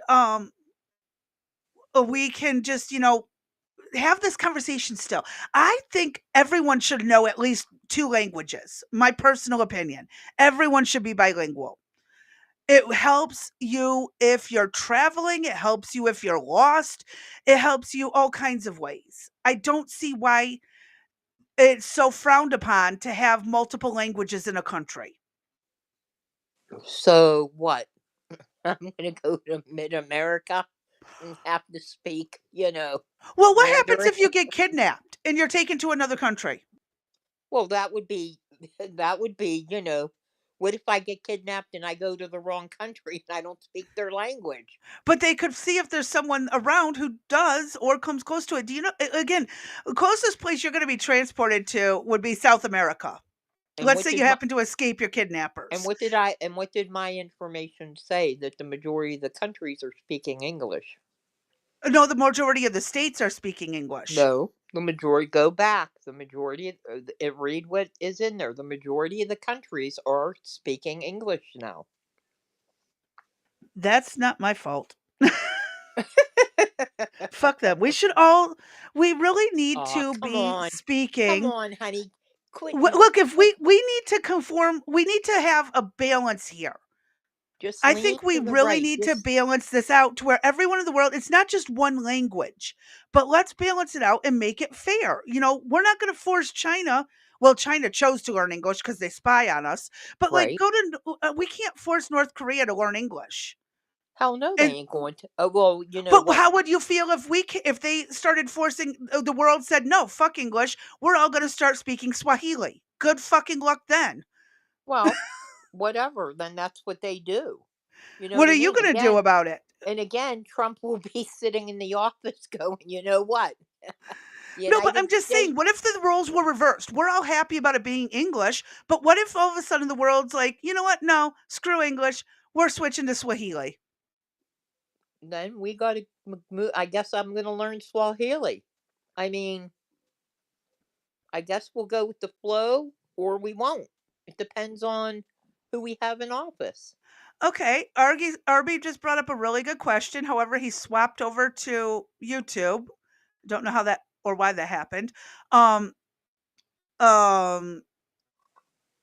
we can just, have this conversation still. I think everyone should know at least 2 languages. My personal opinion. Everyone should be bilingual. It helps you if you're traveling, it helps you if you're lost, it helps you all kinds of ways. I don't see why it's so frowned upon to have multiple languages in a country. So what? I'm gonna go to mid America and have to speak, Well, what happens Mandarin. if you get kidnapped and you're taken to another country? Well, that would be that would be, what if I get kidnapped and I go to the wrong country and I don't speak their language? But they could see if there's someone around who does or comes close to it. Do you know, again, the closest place you're going to be transported to would be South America. And Let's what say did you my happen to escape your and kidnappers. what did my information say that the majority of the countries are speaking English? No, the majority of the states are speaking English. No, the majority go back. The majority read what is in there. The majority of the countries are speaking English now. That's not my fault. Fuck them. We really need Aw, to come be on. Come speaking. on, honey. Quit. Look, if we need to conform, we need to have a balance here. Just I lean think we to the really right. need to Just balance this out to where everyone in the world, it's not just one language, but let's balance it out and make it fair. We're not going to force China. Well, China chose to learn English because they spy on us, but like, right. we can't force North Korea to learn English. Hell no, they And ain't going to. Oh, well, you know but what? how would you feel if they started forcing the world said no, fuck English, we're all going to start speaking Swahili. Good fucking luck then. Well, whatever. Then that's what they do. You know What what are I you mean? going to do Again, about it? and again, Trump will be sitting in the office going, you know what? The No, but I'm United just saying, States. what if the roles were reversed? We're all happy about it being English, but what if all of a sudden the world's like, you know what? No, screw English. We're switching to Swahili. Then we got to move. I guess I'm going to learn Swahili. I mean, I guess we'll go with the flow or we won't. It depends on who we have in office. Okay, Arby just brought up a really good question. However, he swapped over to YouTube. Don't know how that or why that happened. Um, um,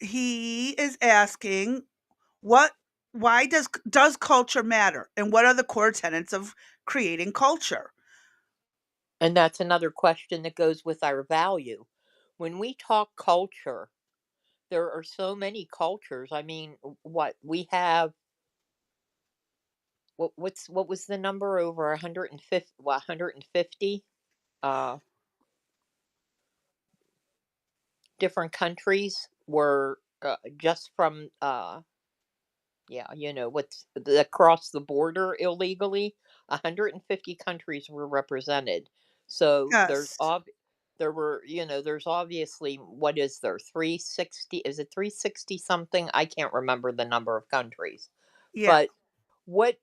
he is asking what why does culture matter and what are the core tenets of creating culture? And that's another question that goes with our value. When we talk culture, there are so many cultures. I mean, what we have, what was the number, over 150, 150 uh different countries were, just from, yeah, what's across the border illegally. 150 countries were represented. So Yes. there's obviously, what is there, 360, is it 360 something? I can't remember the number of countries. Yeah. But what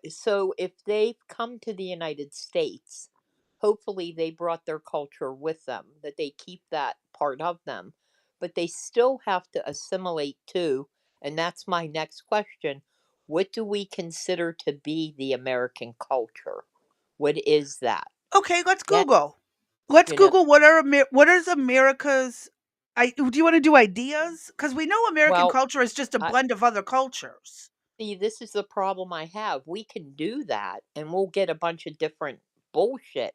so if they've come to the United States, hopefully they brought their culture with them, that they keep that part of them, but they still have to assimilate too. And that's my next question. What do we consider to be the American culture? What is that? Okay, let's Yeah, Google. Let's you know, Google what is America's do you want to do ideas? Because we know American well, culture is just a I blend of other cultures. see, this is the problem I have. We can do that and we'll get a bunch of different bullshit.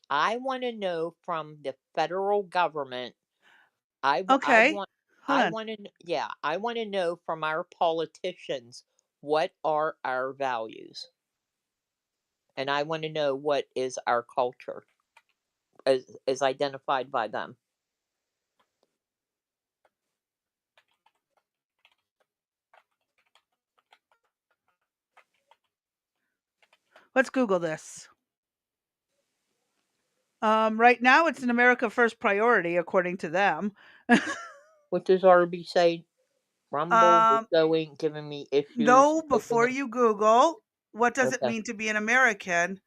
I want to know from the federal government. I Okay. want Hold on. yeah, I want to know from our politicians, what are our values, and I want to know what is our culture as identified by them. Let's Google this. Right now it's an America first priority according to them. What does RB say? Rumble was um giving me issues no, before opening. you Google, what does it Okay. mean to be an American?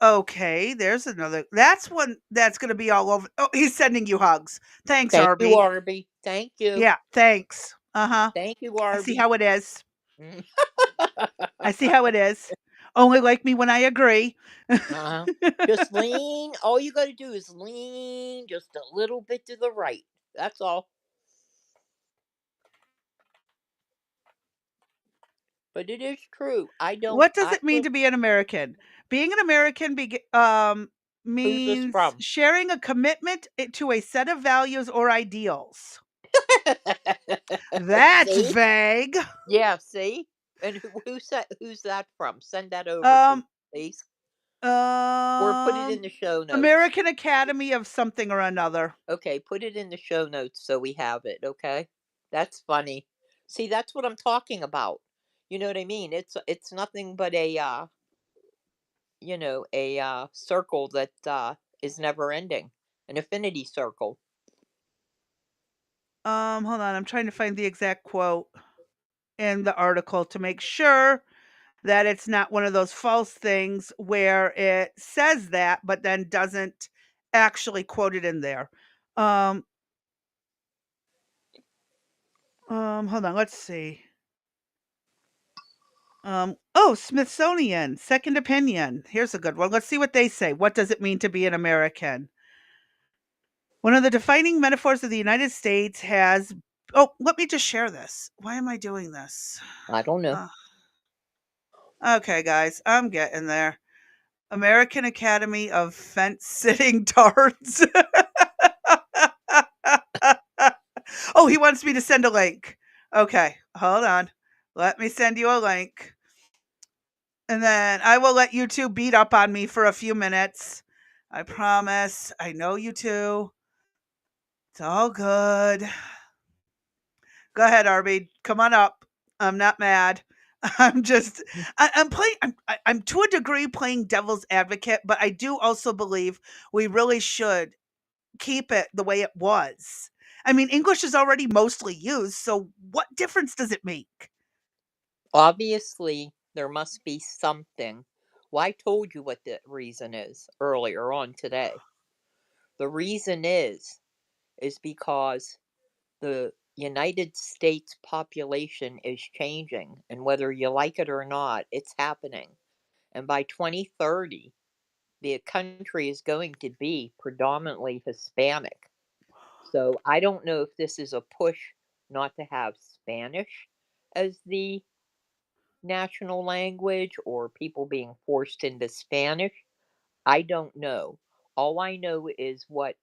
Okay, there's another. That's one that's going to be all over. Oh, he's sending you hugs. Thanks, Thank you, Arby. RB. Thank you. Yeah, thanks. Uh-huh. Thank you, I see RB. how it is. I see how it is. Only like me when I agree. Uh-huh. Just lean. All you got to do is lean just a little bit to the right. That's all. But it is true. What does it mean to be an American? Being an American Who's this means from? sharing a commitment to a set of values or ideals. That's See? vague. Yeah, see? And who's that from? Send that over to me, Um please. Or put it um in the show notes. American Academy of something or another. Okay, put it in the show notes so we have it, okay? That's funny. See, that's what I'm talking about. You know what I mean? It's nothing but a circle that is never ending. An affinity circle. Hold on, I'm trying to find the exact quote in the article to make sure that it's not one of those false things where it says that but then doesn't actually quote it in there. Um hold on, let's see. Oh, Smithsonian, Second Opinion. Here's a good one. Let's see what they say. What does it mean to be an American? One of the defining metaphors of the United States has. Oh, let me just share this. Why am I doing this? I don't know. Uh, okay, guys, I'm getting there. American Academy of Fence Sitting Tards. Oh, he wants me to send a link. Okay, hold on. Let me send you a link. And then I will let you two beat up on me for a few minutes. I promise. I know you two. It's all good. Go ahead, Arby. Come on up. I'm not mad. I'm just I'm playing I'm to a degree playing devil's advocate, but I do also believe we really should keep it the way it was. I mean, English is already mostly used, so what difference does it make? Obviously, there must be something. Well, I told you what the reason is earlier on today. The reason is because the United States population is changing, and whether you like it or not, it's happening. And by 2030, the country is going to be predominantly Hispanic. So I don't know if this is a push not to have Spanish as the national language or people being forced into Spanish. I don't know. All I know is what,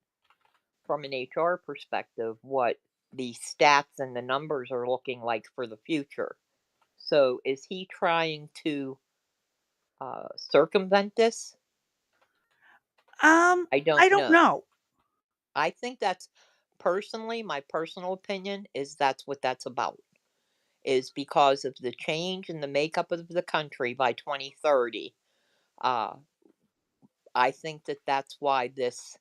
from an HR perspective, what the stats and the numbers are looking like for the future. So is he trying to circumvent this? I I don't don't know. know. I think that's personally my personal opinion is that's what that's about. Is because of the change in the makeup of the country by 2030. Uh, I think that that's why this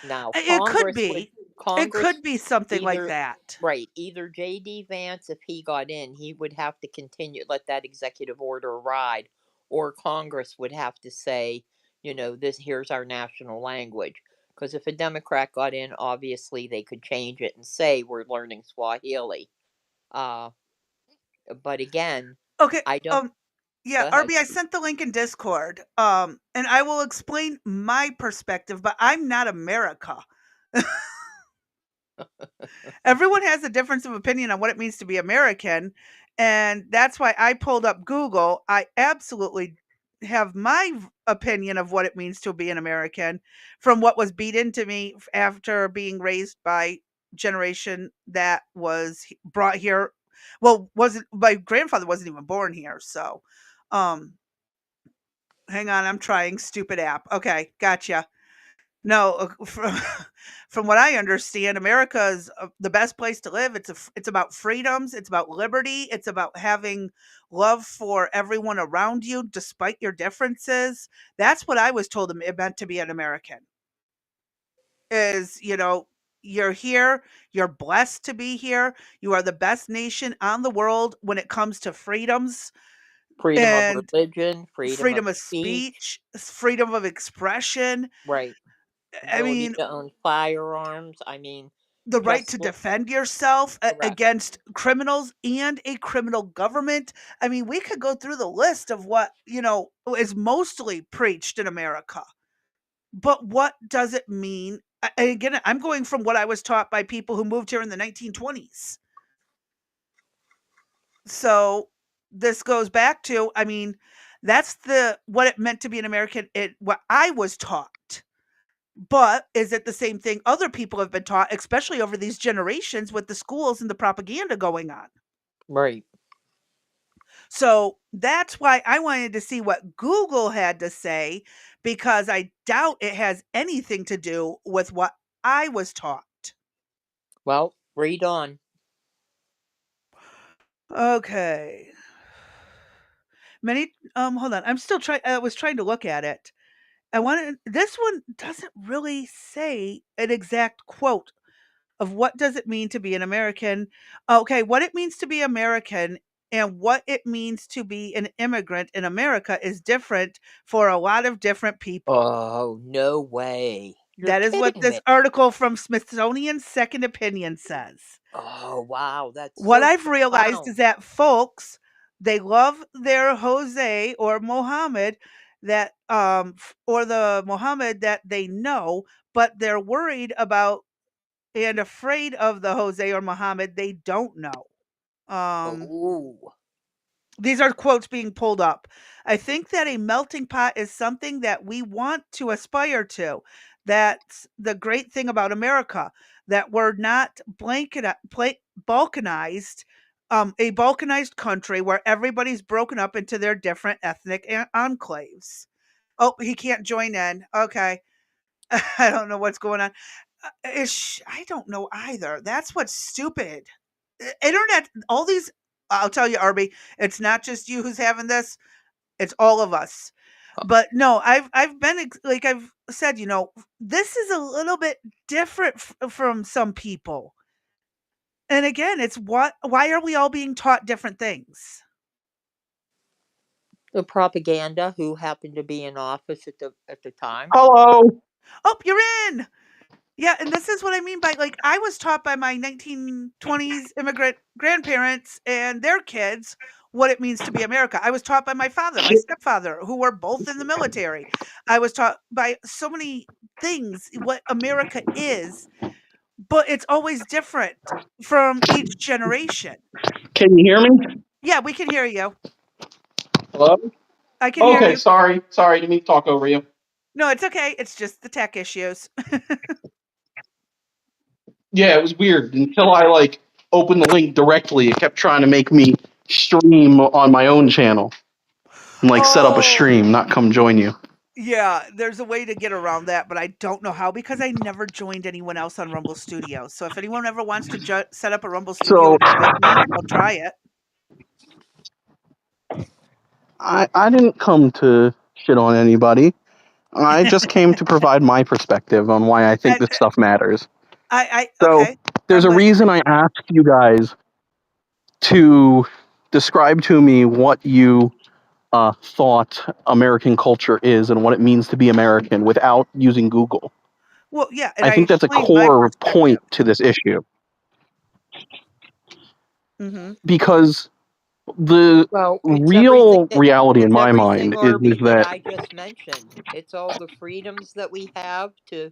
now It could be. It Congress could be something like either that. right either JD Vance, if he got in, he would have to continue let that executive order ride, or Congress would have to say, this here's our national language. Because if a Democrat got in, obviously they could change it and say we're learning Swahili. Uh, but again, Okay. I don't. Yeah, Go ahead. RB, I sent the link in Discord. And I will explain my perspective, but I'm not America. Everyone has a difference of opinion on what it means to be American, and that's why I pulled up Google. I absolutely have my opinion of what it means to be an American from what was beat into me after being raised by generation that was brought here. Well, wasn't my grandfather wasn't even born here, so um hang on, I'm trying stupid app. Okay, gotcha. No, from what I understand, America is the best place to live. It's about freedoms. It's about liberty. It's about having love for everyone around you, despite your differences. That's what I was told it meant to be an American. Is you're here. You're blessed to be here. You are the best nation on the world when it comes to freedoms Freedom of and religion, freedom of freedom of speech, speech, freedom of expression. right? I Ability mean, to own firearms. I mean, the right just to look. defend yourself Correct. against criminals and a criminal government. I mean, we could go through the list of what, is mostly preached in America. But what does it mean? And again, I'm going from what I was taught by people who moved here in the 1920s. So this goes back to, I mean, that's the what it meant to be an American, what I was taught. But is it the same thing other people have been taught, especially over these generations with the schools and the propaganda going on? Right. So that's why I wanted to see what Google had to say, because I doubt it has anything to do with what I was taught. Well, read on. Okay. Hold on. I'm still trying I was trying to look at it. This one doesn't really say an exact quote of what does it mean to be an American. Okay, what it means to be American and what it means to be an immigrant in America is different for a lot of different people. Oh, no way. You're That is what kidding this me. article from Smithsonian's Second Opinion says. Oh, wow. That's What so I've realized is profound. that folks, they love their Jose or Mohammed or the Mohammed that they know, but they're worried about and afraid of the Jose or Muhammad they don't know. Um, Oh, these are quotes being pulled up. I think that a melting pot is something that we want to aspire to. That's the great thing about America, that we're not balkanized, a balkanized country where everybody's broken up into their different ethnic enclaves. Oh, he can't join in. Okay. I don't know what's going on. I don't know either. That's what's stupid. Internet, all these. I'll tell you, Arby, it's not just you who's having this. It's all of us. But no, I've been like I've said, this is a little bit different from some people. And again, it's why are we all being taught different things? the propaganda who happened to be in office at the time. Hello. Oh, you're in. Yeah, and this is what I mean by, like, I was taught by my 1920s immigrant grandparents and their kids what it means to be America. I was taught by my father, my stepfather, who were both in the military. I was taught by so many things what America is, but it's always different from each generation. Can you hear me? Yeah, we can hear you. Hello? I can hear Okay, you. sorry. Sorry, didn't mean to talk over you. No, it's okay. It's just the tech issues. Yeah, it was weird until I opened the link directly. It kept trying to make me stream on my own channel and set up a Oh, stream, not come join you. yeah, there's a way to get around that, but I don't know how because I never joined anyone else on Rumble Studio. So if anyone ever wants to set up a Rumble Studio So with me, I'll try it. I didn't come to shit on anybody. I just came to provide my perspective on why I think And this stuff matters. So okay, there's I'm a listening. reason I asked you guys to describe to me what you thought American culture is and what it means to be American without using Google. Well, yeah, and I I think that's a explained my core perspective. point to this issue Hmm. because the Well, real reality in it's my everything, mind is Arby, that that I just mentioned. It's all the freedoms that we have to,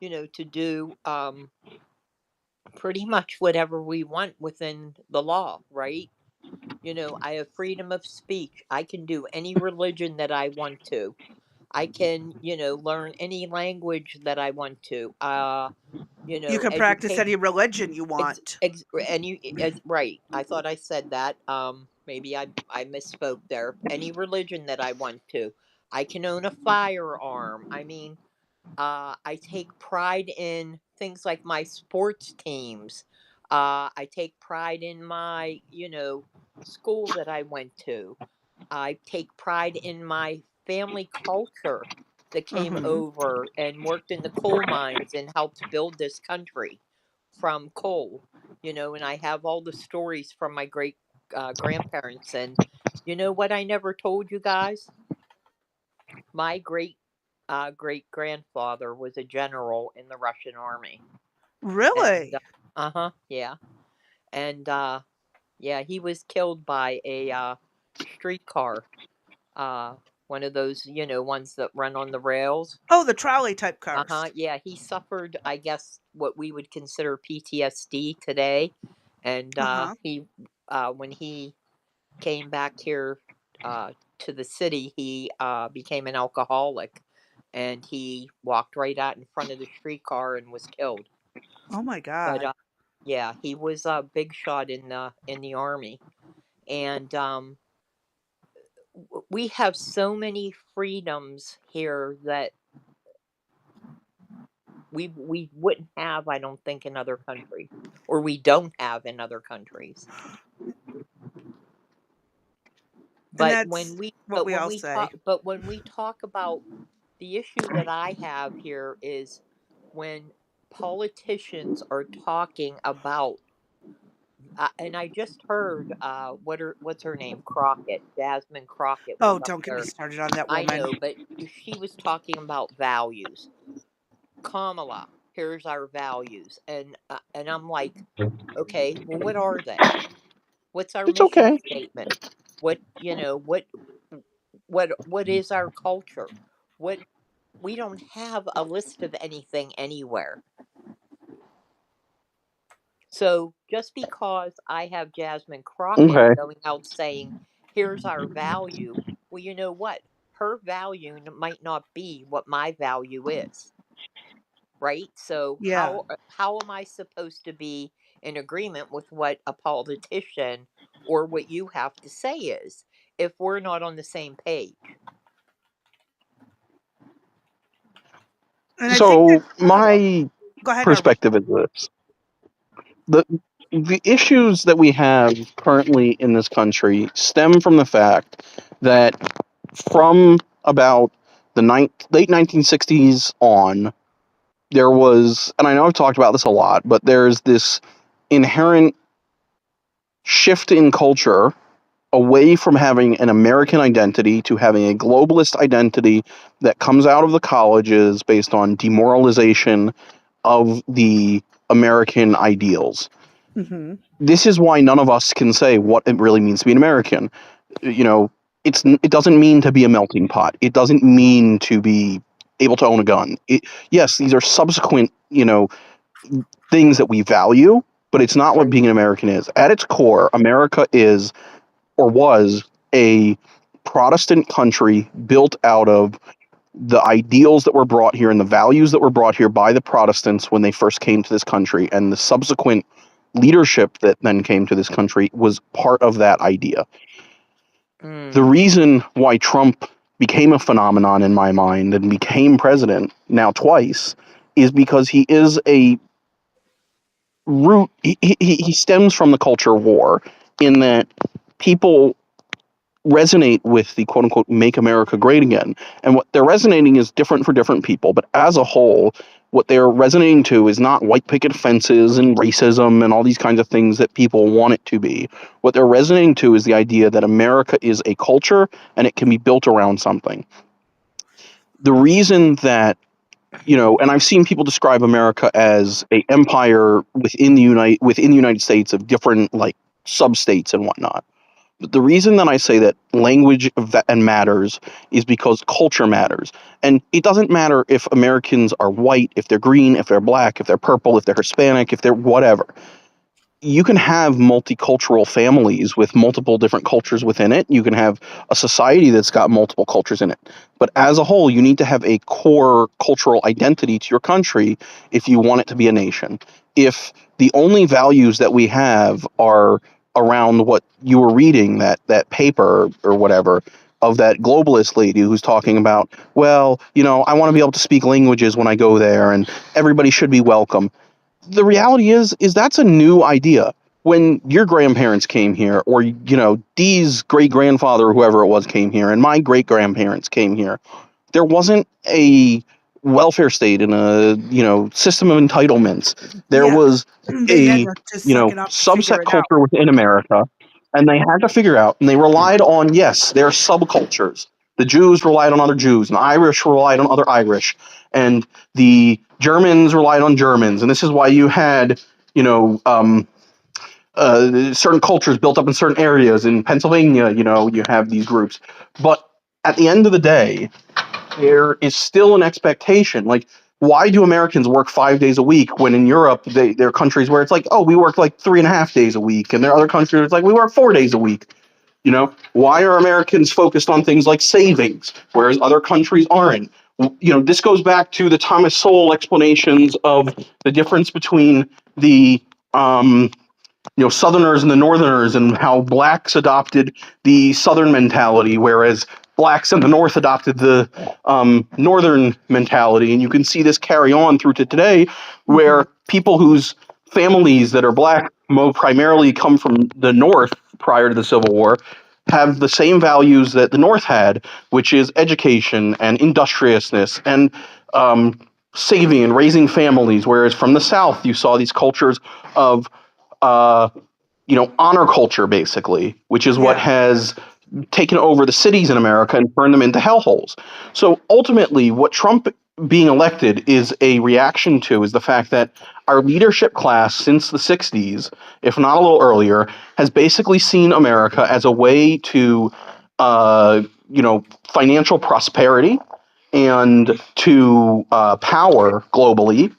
to do pretty much whatever we want within the law, right? I have freedom of speech. I can do any religion that I want to. I can, learn any language that I want to. You can practice Educate. any religion you want. And right. I thought I said that. Maybe I misspoke there. Any religion that I want to. I can own a firearm. I mean, I take pride in things like my sports teams. I take pride in my, school that I went to. I take pride in my family culture that came Hmm. over and worked in the coal mines and helped build this country from coal. And I have all the stories from my great grandparents. And you know what I never told you guys? My great grandfather was a general in the Russian army. And Really? yeah. And yeah, he was killed by a streetcar. Uh, one of those, ones that run on the rails. Oh, the trolley type cars. Yeah, he suffered, I guess, what we would consider PTSD today. And Uh-huh. when he came back here to the city, he became an alcoholic, and he walked right out in front of the streetcar and was killed. Oh my But God. yeah, he was a big shot in the army, and we have so many freedoms here that we wouldn't have, I don't think, in other countries, or we don't have in other countries. And But that's what we all say. when we talk about the issue that I have here is when politicians are talking about, and I just heard what's her name, Crockett, Jasmine Crockett was Oh, up don't get me there. started on that I woman. know, but she was talking about values. Kamala, here's our values, and I'm like, okay, well, what are they? What's our it's mission okay. statement? What what is our culture? What We don't have a list of anything anywhere. So just because I have Jasmine Crockett Okay. going out saying, here's our value, well, you know what? Her value might not be what my value is, right? So Yeah. how am I supposed to be in agreement with what a politician or what you have to say is if we're not on the same page? And I think that So my go ahead, Arby. perspective is this. The the issues that we have currently in this country stem from the fact that from about the late 1960s on, there was, and I know I've talked about this a lot, but there's this inherent shift in culture away from having an American identity to having a globalist identity that comes out of the colleges based on demoralization of the American ideals. Mm-hmm. This is why none of us can say what it really means to be an American. You know, it doesn't mean to be a melting pot. It doesn't mean to be able to own a gun. Yes, these are subsequent, things that we value, but it's not what Right. being an American is. At its core, America is or was a Protestant country built out of the ideals that were brought here and the values that were brought here by the Protestants when they first came to this country, and the subsequent leadership that then came to this country was part of that idea. The reason why Trump became a phenomenon in my mind and became president now twice is because he is a root, he stems from the culture war, in that people resonate with the quote unquote make America great again. And what they're resonating is different for different people, but as a whole, what they're resonating to is not white picket fences and racism and all these kinds of things that people want it to be. What they're resonating to is the idea that America is a culture and it can be built around something. The reason that, and I've seen people describe America as a empire within the United States of different like sub-states and whatnot. The reason that I say that language and matters is because culture matters. And it doesn't matter if Americans are white, if they're green, if they're black, if they're purple, if they're Hispanic, if they're whatever. You can have multicultural families with multiple different cultures within it. You can have a society that's got multiple cultures in it. But as a whole, you need to have a core cultural identity to your country if you want it to be a nation. If the only values that we have are around what you were reading, that paper or whatever, of that globalist lady who's talking about, well, I want to be able to speak languages when I go there and everybody should be welcome. The reality is that's a new idea. When your grandparents came here, or Dee's great grandfather or whoever it was came here, and my great grandparents came here, there wasn't a welfare state and a system of entitlements. There Yeah. was They had a to just suck it up and figure subset it out. culture within America, and they had to figure out, and they relied on, yes, their subcultures. The Jews relied on other Jews, and the Irish relied on other Irish, and the Germans relied on Germans, and this is why you had certain cultures built up in certain areas. In Pennsylvania, you have these groups, but at the end of the day, there is still an expectation. Like, why do Americans work 5 days a week when in Europe there are countries where it's like, oh, we work like 3.5 days a week, and there are other countries where it's like we work 4 days a week. Why are Americans focused on things like savings, whereas other countries aren't? This goes back to the Thomas Sowell explanations of the difference between the Southerners and the Northerners, and how blacks adopted the Southern mentality, whereas blacks in the North adopted the Northern mentality. And you can see this carry on through to today, where people whose families that are black primarily come from the North prior to the Civil War have the same values that the North had, which is education and industriousness and saving and raising families. Whereas from the South, you saw these cultures of honor culture, basically, which is what has taken over the cities in America and turned them into hellholes. So ultimately, what Trump being elected is a reaction to is the fact that our leadership class since the 60s, if not a little earlier, has basically seen America as a way to, financial prosperity and to power globally,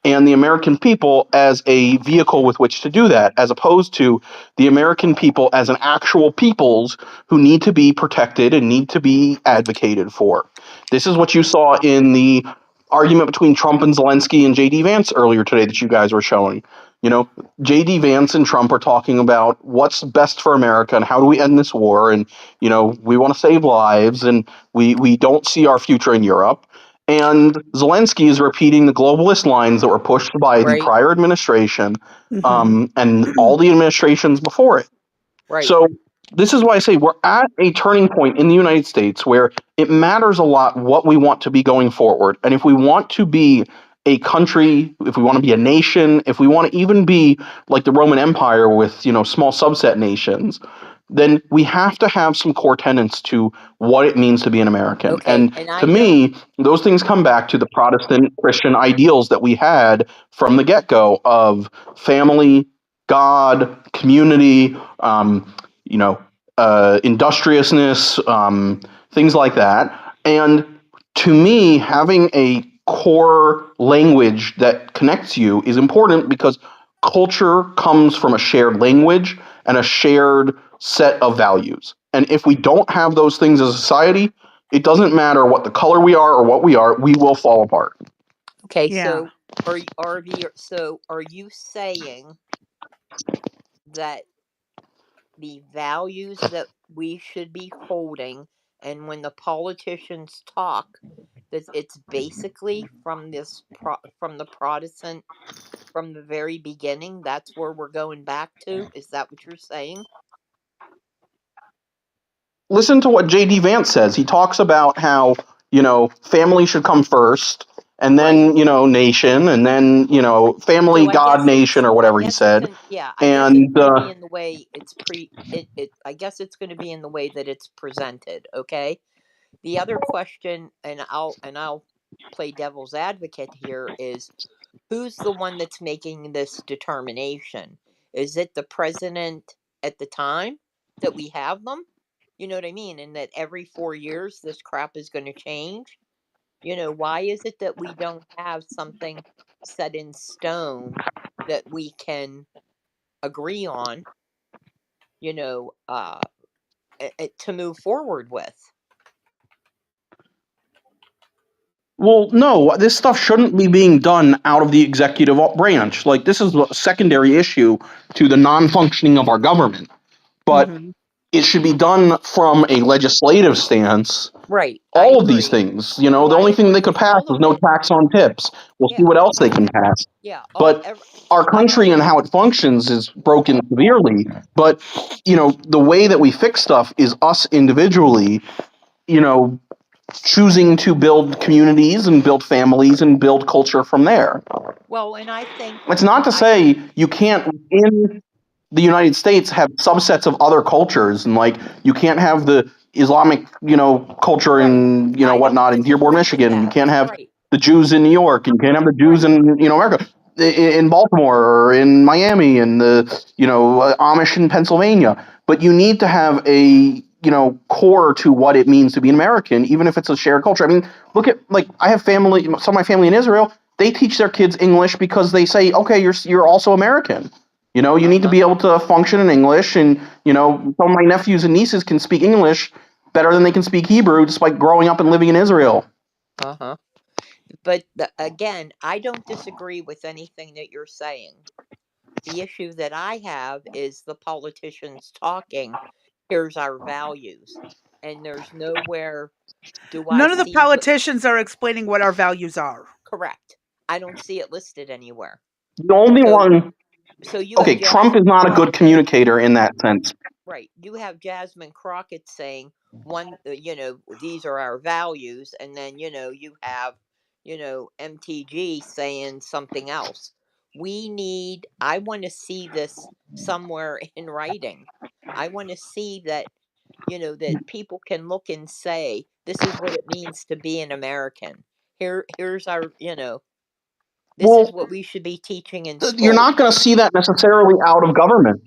and the American people as a vehicle with which to do that, as opposed to the American people as an actual peoples who need to be protected and need to be advocated for. This is what you saw in the argument between Trump and Zelensky and J.D. Vance earlier today that you guys were showing. J.D. Vance and Trump are talking about what's best for America and how do we end this war, and we want to save lives, and we don't see our future in Europe. And Zelensky is repeating the globalist lines that were pushed by the Right. prior administration, and all the administrations before it. Right. So this is why I say we're at a turning point in the United States where it matters a lot what we want to be going forward. And if we want to be a country, if we want to be a nation, if we want to even be like the Roman Empire with, small subset nations, then we have to have some core tenets to what it means to be an American. Okay, And and to me, those things come back to the Protestant Christian ideals that we had from the get-go of family, God, community, you know, industriousness, things like that. And to me, having a core language that connects you is important because culture comes from a shared language and a shared set of values. And if we don't have those things as a society, it doesn't matter what the color we are or what we are, we will fall apart. Okay, Yeah. so are you saying that the values that we should be holding, and when the politicians talk, that it's basically from from the Protestant, from the very beginning, that's where we're going back to? Is that what you're saying? Listen to what J.D. Vance says. He talks about how, family should come first, and Right. then, nation, and then, family, So I God, guess nation, or whatever he said. I guess it's And going to be in the way it's I guess it's going to be in the way that it's presented, okay? The other question, and I'll play devil's advocate here, is who's the one that's making this determination? Is it the president at the time that we have them? You know what I mean? And that every 4 years this crap is going to change? Why is it that we don't have something set in stone that we can agree on, you know, uh, to move forward with? well, no, this stuff shouldn't be being done out of the executive branch. Like, this is a secondary issue to the non-functioning of our government. But Mhm. it should be done from a legislative stance. Right, I All of these agree. things, Oh, the I only thing they agree. could pass All is of no it. tax on tips. We'll see Yeah, what else they can pass. yeah. But our I don't. country and how it functions is broken severely. But, the way that we fix stuff is us individually, you know, choosing to build communities and build families and build culture from there. Well, and I think It's not to say you can't, in the United States, have subsets of other cultures, and like you can't have the Islamic, culture right. in, I don't whatnot in Dearborn, disagree with Michigan. You that. can't have Right, the Jews in New York, and you can't have the Jews right, in, America, in Baltimore or in Miami, and the, Amish in Pennsylvania. But you need to have a, core to what it means to be an American, even if it's a shared culture. I mean, look at, like, I have family, some of my family in Israel. They teach their kids English because they say, okay, you're also American. You need to be able to function in English, and some of my nephews and nieces can speak English better than they can speak Hebrew, despite growing up and living in Israel. uh-huh. But again, I don't disagree with anything that you're saying. The issue that I have is the politicians talking, here's our values. And there's nowhere do I None of the see politicians are explaining what our values are. correct. I don't see it listed anywhere. The only So one, so you have okay, Trump is Jasmine not a good Crockett. communicator in that sense. Right. You have Jasmine Crockett saying these are our values, and then you have MTG saying something else. I want to see this somewhere in writing. I want to see that that people can look and say this is what it means to be an American. Here's our this is Well, what we should be teaching in you're school. not going to see that necessarily out of government.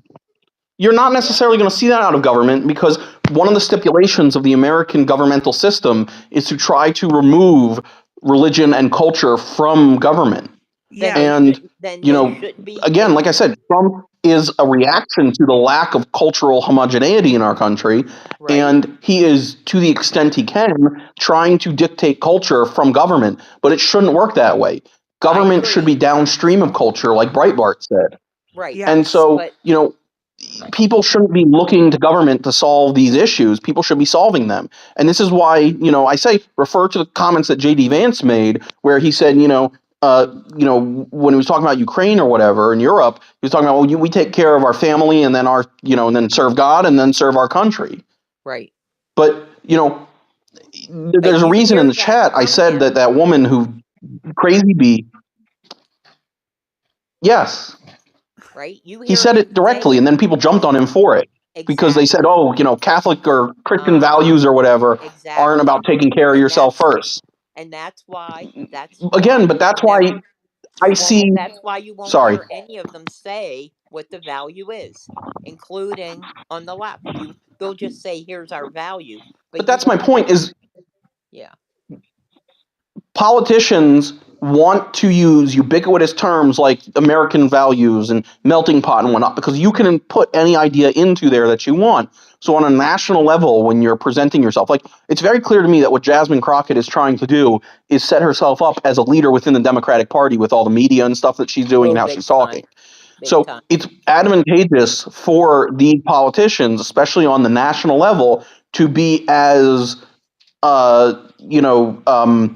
You're not necessarily going to see that out of government because one of the stipulations of the American governmental system is to try to remove religion and culture from government. Yeah. And, They shouldn't be again, like I said, Trump is a reaction to the lack of cultural homogeneity in our country. right. And he is, to the extent he can, trying to dictate culture from government. But it shouldn't work that way. I Government should agree. be downstream of culture, like Breitbart said. Right. Yeah. And so, But people shouldn't be looking to government to solve these issues. People should be solving them. And this is why, I say refer to the comments that J.D. Vance made, where he said, when he was talking about Ukraine or whatever in Europe, he was talking about, well, we take care of our family and then and then serve God and then serve our country. right. But, But there's a you reason in hear the that chat I from said him. that woman who crazy bee, yes, Right? You he hear said him it directly, say and then people jumped on him for it. because they said, Exactly. oh, Catholic or Christian Uh-huh. values or whatever aren't Exactly. about taking care of And yourself that's first. and that's Again, why but that's you why never I see. that's why you won't Sorry, hear any of them say what the value is, including on the left. They'll just say here's our value, but but you that's my won't point. Is yeah. politicians want to use ubiquitous terms like American values and melting pot and whatnot because you can put any idea into there that you want. So on a national level, when you're presenting yourself, like it's very clear to me that what Jasmine Crockett is trying to do is set herself up as a leader within the Democratic Party with all the media and stuff that she's doing and Oh, how big she's time. talking. Big So time. it's advantageous for the politicians, especially on the national level, to be as uh, you know um,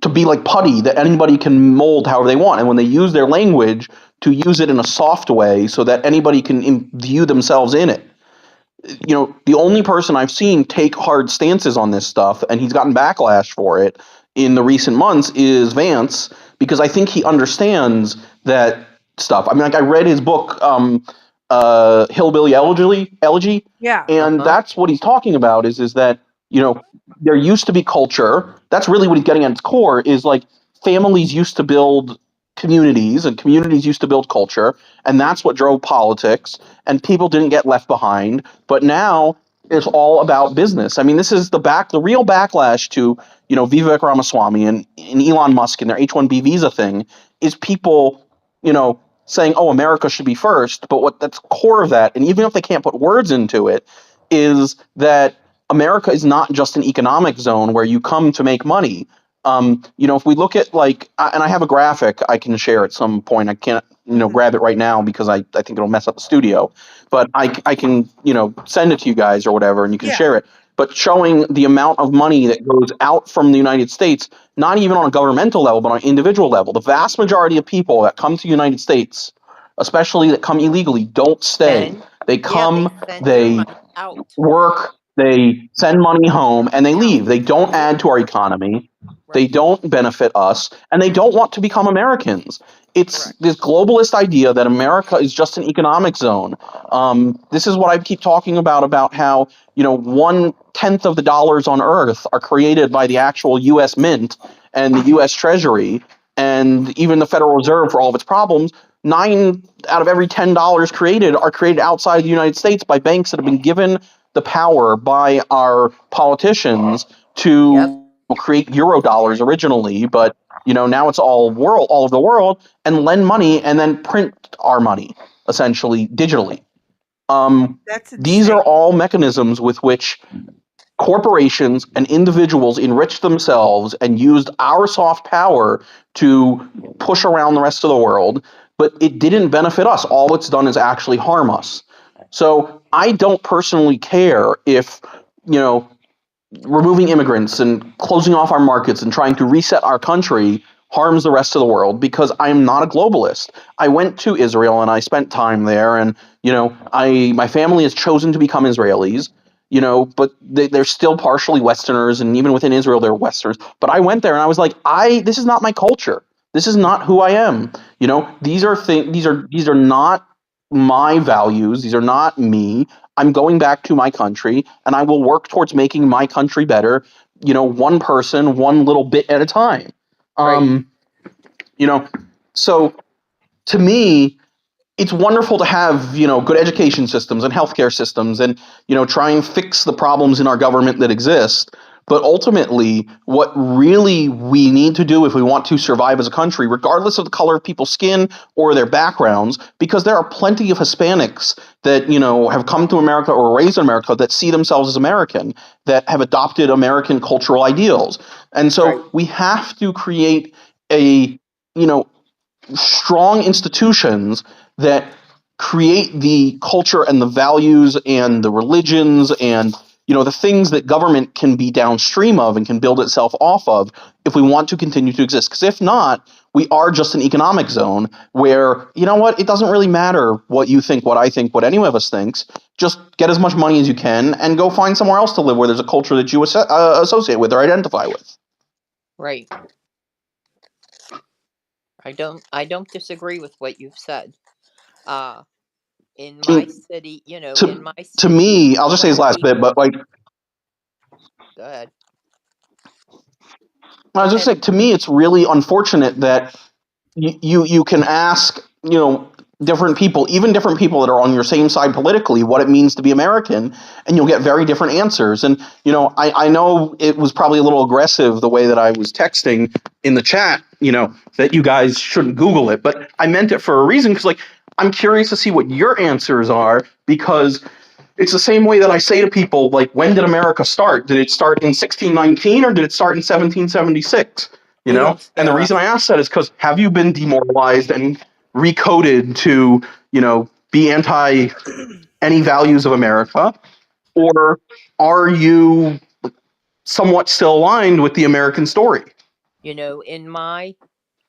to be like putty that anybody can mold however they want. And when they use their language, to use it in a soft way so that anybody can view themselves in it. The only person I've seen take hard stances on this stuff, and he's gotten backlash for it in the recent months, is Vance, because I think he understands that stuff. I mean, like I read his book, Hillbilly Elegy, Yeah. and Uh-huh. that's what he's talking about. Is that there used to be culture. That's really what he's getting at its core. Is like families used to build communities, and communities used to build culture, and that's what drove politics. And people didn't get left behind, but now it's all about business. I mean, this is the real backlash to Vivek Ramaswamy and Elon Musk and their H-1B visa thing is people saying, "Oh, America should be first." But what that's core of that, and even if they can't put words into it, is that America is not just an economic zone where you come to make money. If we look at and I have a graphic I can share at some point. I can't Mhm. grab it right now because I think it'll mess up the studio, but I can send it to you guys or whatever, and you can Yeah. share it. But showing the amount of money that goes out from the United States, not even on a governmental level, but on an individual level. The vast majority of people that come to the United States, especially that come illegally, don't stay. Send They yeah, they come, send their they money out. work, they send money home, and they Out. leave. They don't add to our economy. They Right. don't benefit us, and they don't want to become Americans. It's Correct. this globalist idea that America is just an economic zone. This is what I keep talking about how 1/10 of the dollars on Earth are created by the actual U.S. Mint and the U.S. Treasury, and even the Federal Reserve for all of its problems. 9 out of every $10 created are created outside the United States by banks that have been given the power by our politicians Yep. to create euro dollars originally, but now it's all over the world, and lend money and then print our money essentially digitally. That's These insane. are all mechanisms with which corporations and individuals enriched themselves and used our soft power to push around the rest of the world, but it didn't benefit us. All it's done is actually harm us. So I don't personally care if, you know, removing immigrants and closing off our markets and trying to reset our country harms the rest of the world because I'm not a globalist. I went to Israel and I spent time there, and my family has chosen to become Israelis. But they're still partially Westerners, and even within Israel, they're Westerners. But I went there and I was like, this is not my culture. This is not who I am. These are these are not my values. These are not me. I'm going back to my country, and I will work towards making my country better. One person, one little bit at a time. Right. Um, you know, so to me, it's wonderful to have good education systems and healthcare systems, and try and fix the problems in our government that exist. But ultimately, what really we need to do if we want to survive as a country, regardless of the color of people's skin or their backgrounds, because there are plenty of Hispanics that have come to America or were raised in America that see themselves as American, that have adopted American cultural ideals, and Right. so we have to create a strong institutions that create the culture and the values and the religions and the things that government can be downstream of and can build itself off of if we want to continue to exist. Because if not, we are just an economic zone where it doesn't really matter what you think, what I think, what any of us thinks. Just get as much money as you can and go find somewhere else to live where there's a culture that you associate with or identify with. Right. I don't disagree with what you've said. Uh in my city, in my To city, me, I'll just say his last bit, but like, go ahead. I was just saying, to me, it's really unfortunate that you can ask, different people, even different people that are on your same side politically, what it means to be American, and you'll get very different answers. And, I know it was probably a little aggressive the way that I was texting in the chat, that you guys shouldn't Google it, but I meant it for a reason, because, like, I'm curious to see what your answers are, because it's the same way that I say to people, like, when did America start? Did it start in 1619 or did it start in 1776? You don't And the scare reason us. I ask that is because have you been demoralized and recoded to, be anti any values of America? Or are you somewhat still aligned with the American story? In my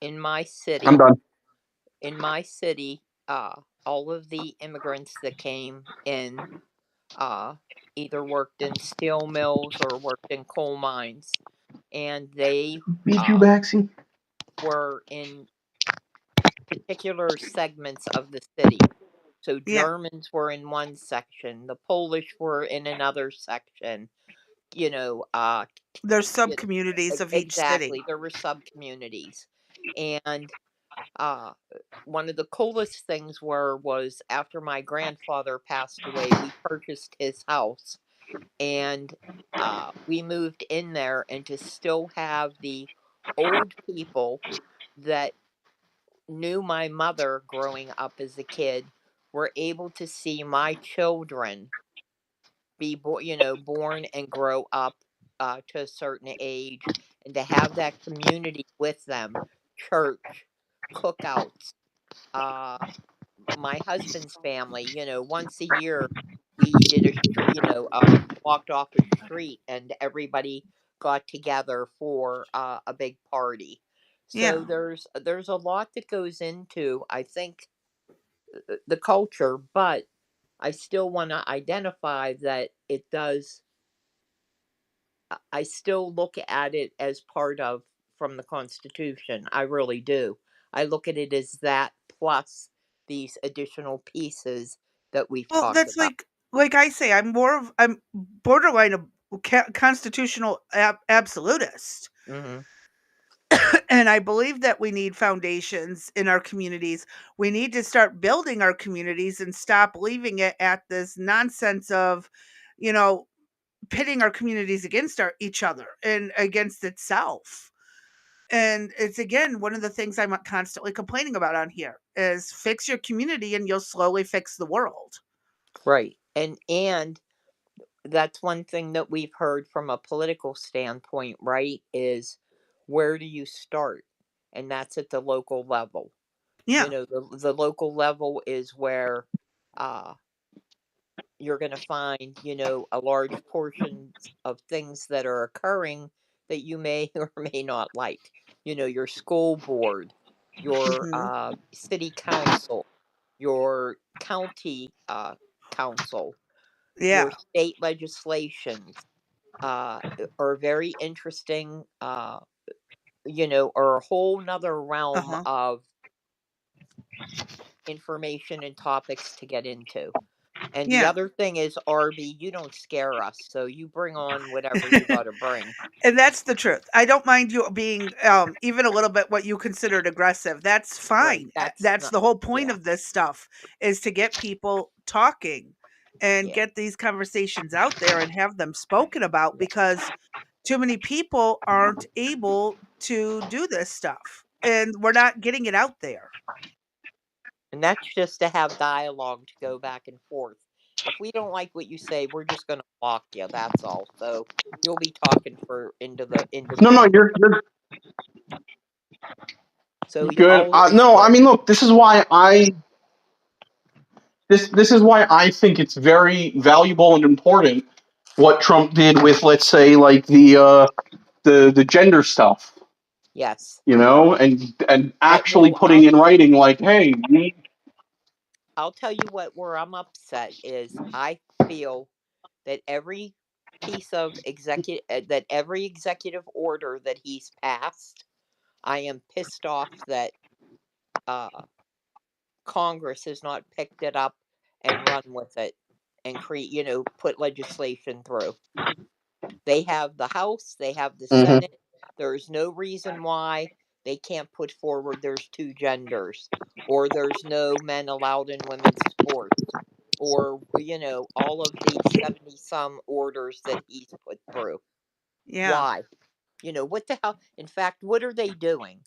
I'm city, done. all of the immigrants that came in either worked in steel mills or worked in coal mines, and they Beat you, uh, Baxi. were in particular segments of the city. So Yeah. Germans were in one section, the Polish were in another section. You know, uh, There's you know, sub-communities of each city. exactly. There were sub communities, and uh, one of the coolest things was after my grandfather passed away, we purchased his house, and we moved in there, and to still have the old people that knew my mother growing up as a kid were able to see my children be born and grow up to a certain age, and to have that community with them, church, cookouts, uh, my husband's family, once a year we did walked off a street and everybody got together for a big party. Yeah. So there's a lot that goes into, I think, the culture, but I still want to identify that it does. I still look at it as part of from the Constitution. I really do. I look at it as that plus these additional pieces that we've Well, talked that's about. like I say, I'm borderline a constitutional absolutist. Hmm. And I believe that we need foundations in our communities. We need to start building our communities and stop leaving it at this nonsense of, you know, pitting our communities against each other and against itself. And it's again one of the things I'm constantly complaining about on here is fix your community and you'll slowly fix the world. Right. And that's one thing that we've heard from a political standpoint, right? Is where do you start? And that's at the local level. Yeah. The local level is where uh you're going to find, a large portion of things that are occurring that you may or may not like. Your school board, your Hmm. city council, your county council, your Yeah. state legislations are very interesting, are a whole nother realm Uh-huh. of information and topics to get into. And the Yeah. other thing is, RB, you don't scare us, so you bring on whatever you got to bring. And that's the truth. I don't mind you being even a little bit what you considered aggressive. That's Right. fine. That's That's not, the whole point yeah, of this stuff is to get people talking and yeah, get these conversations out there and have them spoken about yeah. because too many people aren't able to do this stuff and we're not getting it out there. And that's just to have dialogue to go back and forth. If we don't like what you say, we're just going to block you. That's all. So you'll be talking for into No, the no, end. you're So good. all is No, I good. mean, look, this is why I think it's very valuable and important what Trump did with, let's say, like the gender stuff, Yes. and actually Well, putting in writing, like, hey, I'll tell you what. Where I'm upset is I feel that every piece of every executive order that he's passed, I am pissed off that uh, Congress has not picked it up and run with it and put legislation through. They have the House, they have the Hmm. Senate. There's no reason why they can't put forward there's two genders, or there's no men allowed in women's sports, or all of the 70 some orders that he's put through. Yeah. Why? What the hell? In fact, what are they doing?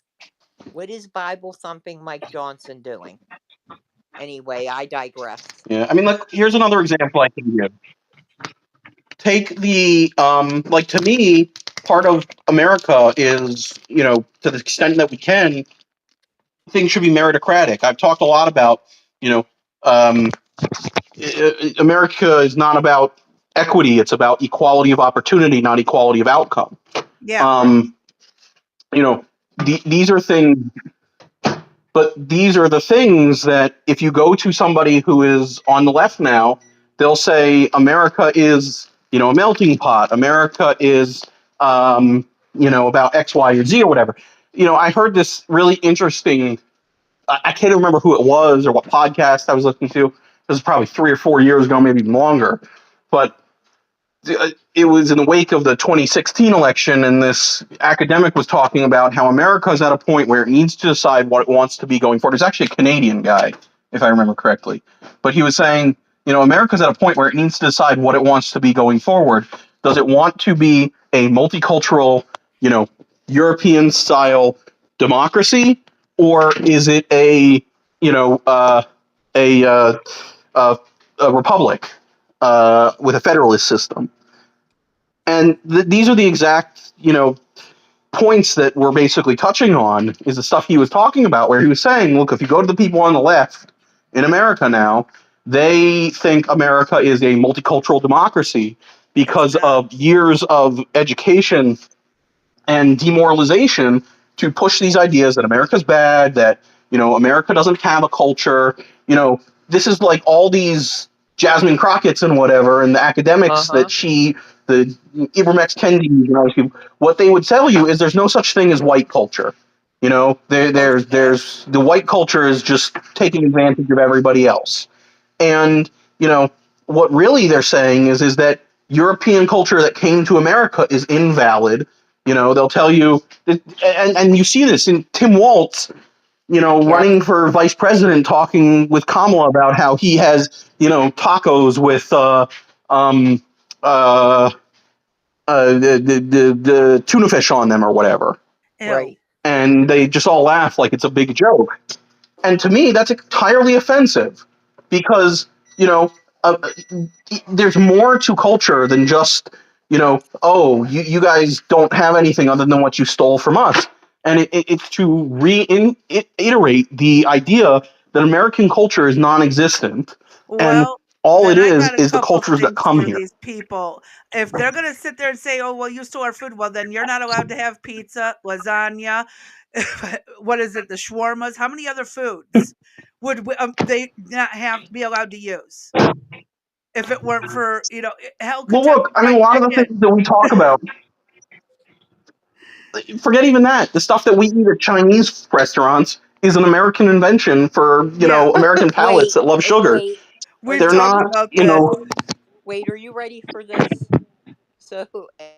What is Bible thumping Mike Johnson doing? Anyway, I digress. Yeah, I mean, like, here's another example I can give. Take the like, to me, part of America is, to the extent that we can, things should be meritocratic. I've talked a lot about, you know, um, America is not about equity; it's about equality of opportunity, not equality of outcome. Yeah. Um, you know, these are things, but these are the things that if you go to somebody who is on the left now, they'll say America is, a melting pot. America is, about X, Y, or Z or whatever. I heard this really interesting. I can't remember who it was or what podcast I was listening to. This was probably 3 or 4 years ago, maybe longer. But it was in the wake of the 2016 election, and this academic was talking about how America is at a point where it needs to decide what it wants to be going forward. It's actually a Canadian guy, if I remember correctly. But he was saying, America's at a point where it needs to decide what it wants to be going forward. Does it want to be a multicultural, European style democracy, or is it a a republic with a federalist system? And these are the exact, points that we're basically touching on, is the stuff he was talking about, where he was saying, look, if you go to the people on the left in America now, they think America is a multicultural democracy It's because not. of years of education and demoralization to push these ideas that America's bad, that, America doesn't have a culture. This is like all these Jasmine Crockett's and whatever, and the academics Uh-huh. the Ibrahim Kendi and all these people, what they would tell you is there's no such thing as white culture. Okay. There's the white culture is just taking advantage of everybody else. And, what really they're saying is that European culture that came to America is invalid. They'll tell you, and you see this in Tim Walz, Yep. running for vice president, talking with Kamala about how he has, tacos with um, uh, the tuna fish on them or whatever. Ew. Right. And they just all laugh like it's a big joke. And to me, that's entirely offensive because, uh, there's more to culture than just, oh, you guys don't have anything other than what you stole from us. And it's to reiterate the idea that American culture is non existent. And Well, all it then I got a is the couple cultures that things come for here. these people. If they're going to sit there and say, "Oh, well, you stole our food," well, then you're not allowed to have pizza, lasagna. What is it? The shawarmas. How many other foods would they not be allowed to use if it weren't for hell? Well, Kentucky look, I mean, a Fried lot of the Chicken. things that we talk about, forget even that. The stuff that we eat at Chinese restaurants is an American invention for, Yeah, American palates Wait, that love sugar. wait. Are we've They're you talked ready? not, about this. Wait, are you ready for this? So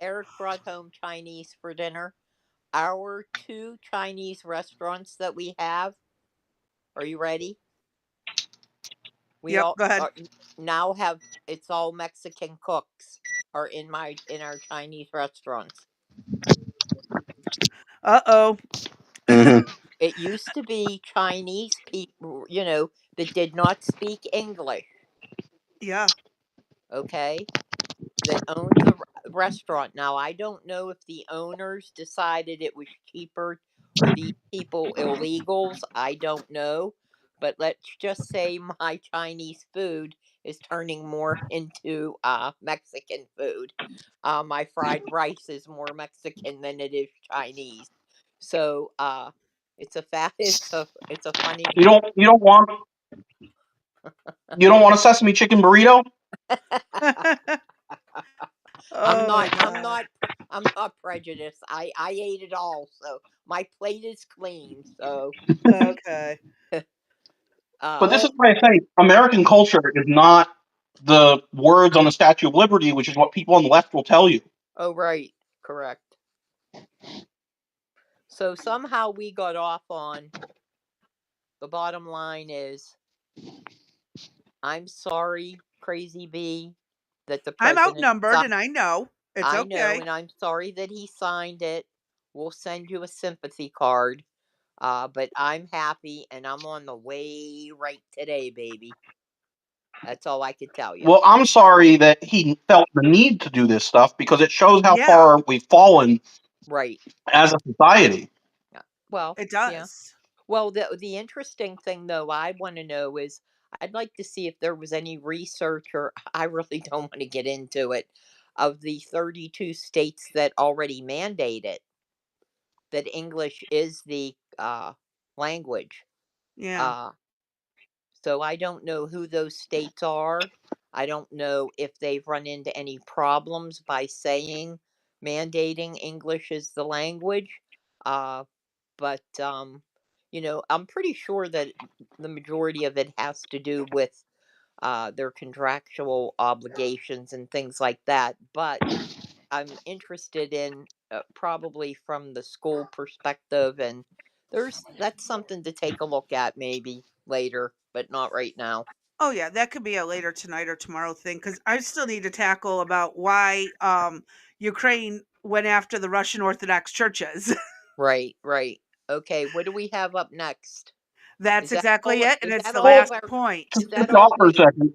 Eric brought home Chinese for dinner. Our two Chinese restaurants that we have. Are you ready? We Yep. all Go ahead. are now have it's all Mexican cooks are in our Chinese restaurants. Uh-oh. Mhm. It used to be Chinese people, that did not speak English, Yeah. okay, that owned the restaurant. Now, I don't know if the owners decided it was cheaper for these people illegals. I don't know. But let's just say my Chinese food is turning more into Mexican food. My fried rice is more Mexican than it is Chinese. So it's a it's a funny. You don't want a sesame chicken burrito? Oh my I'm god. not I'm not prejudiced. I ate it all, so my plate is clean. So Okay. But this is why I say American culture is not the words on the Statue of Liberty, which is what people on the left will tell you. Oh, right. Correct. So somehow we got off on the bottom line is I'm sorry, Crazy Bee, that the I'm president outnumbered, and I know. It's I know, okay. and I'm sorry that he signed it. We'll send you a sympathy card. But I'm happy and I'm on the way right today, baby. That's all I could tell you. Well, I'm sorry that he felt the need to do this stuff because it shows how Yeah. far we've fallen Right. as a society. Yeah. Well, It yeah. does. Well, the interesting thing though I want to know is I'd like to see if there was any research, or I really don't want to get into it, of the 32 states that already mandate it, that English is the language. Yeah. Uh, so I don't know who those states are. I don't know if they've run into any problems by saying mandating English is the language. Uh, but I'm pretty sure that the majority of it has to do with their contractual obligations and things like that. But I'm interested in probably from the school perspective, and that's something to take a look at maybe later, but not right now. Oh yeah, that could be a later tonight or tomorrow thing because I still need to tackle about why Ukraine went after the Russian Orthodox churches. Right, right. Okay, what do we have up next? That's Is that exactly all? it, and Is it's that the all Well, of last our? point. Is just that stop all? for a Wait. second. Is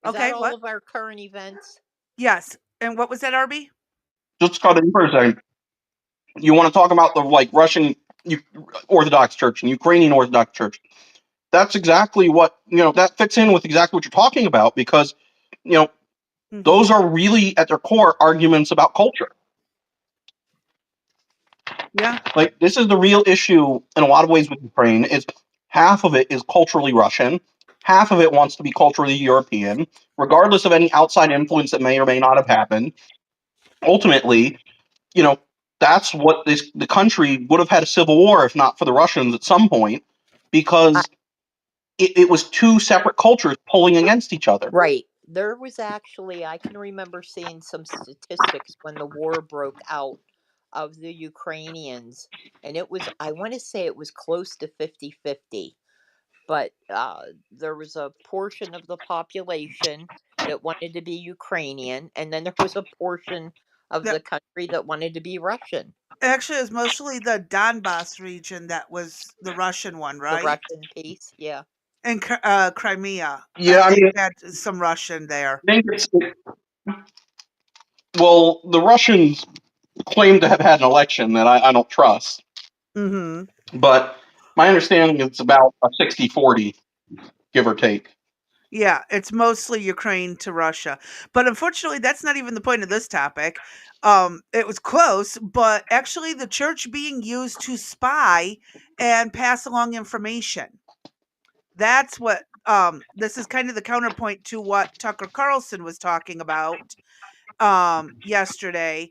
that Okay, all what? of our current events? Yes. And what was that, RB? Just cut in for a second. You want to talk about the Russian Orthodox Church and Ukrainian Orthodox Church? That's exactly what that fits in with exactly what you're talking about because those Mm-hmm. are really at their core arguments about culture. Yeah. Like this is the real issue in a lot of ways with Ukraine is half of it is culturally Russian, half of it wants to be culturally European, regardless of any outside influence that may or may not have happened. Ultimately, you know, that's what the country would have had a civil war if not for the Russians at some point, I, because it was two separate cultures pulling against each other. right. There was actually, I can remember seeing some statistics when the war broke out of the Ukrainians, and I want to say it was close to 50-50. But there was a portion of the population that wanted to be Ukrainian, and then there was a portion of That the country that wanted to be Russian, actually is mostly the Donbass region that was the Russian one, the right? Russian piece. Yeah. And Crimea. I Yeah, I think mean, had some Russian there. I think well, the Russians claim to have had an election that I don't trust, Mm-hmm. but my understanding is it's about a 60-40, give or take. Yeah, it's mostly Ukraine to Russia. But unfortunately, that's not even the point of this topic. It was close, but actually the church being used to spy and pass along information. That's what this is kind of the counterpoint to what Tucker Carlson was talking about yesterday.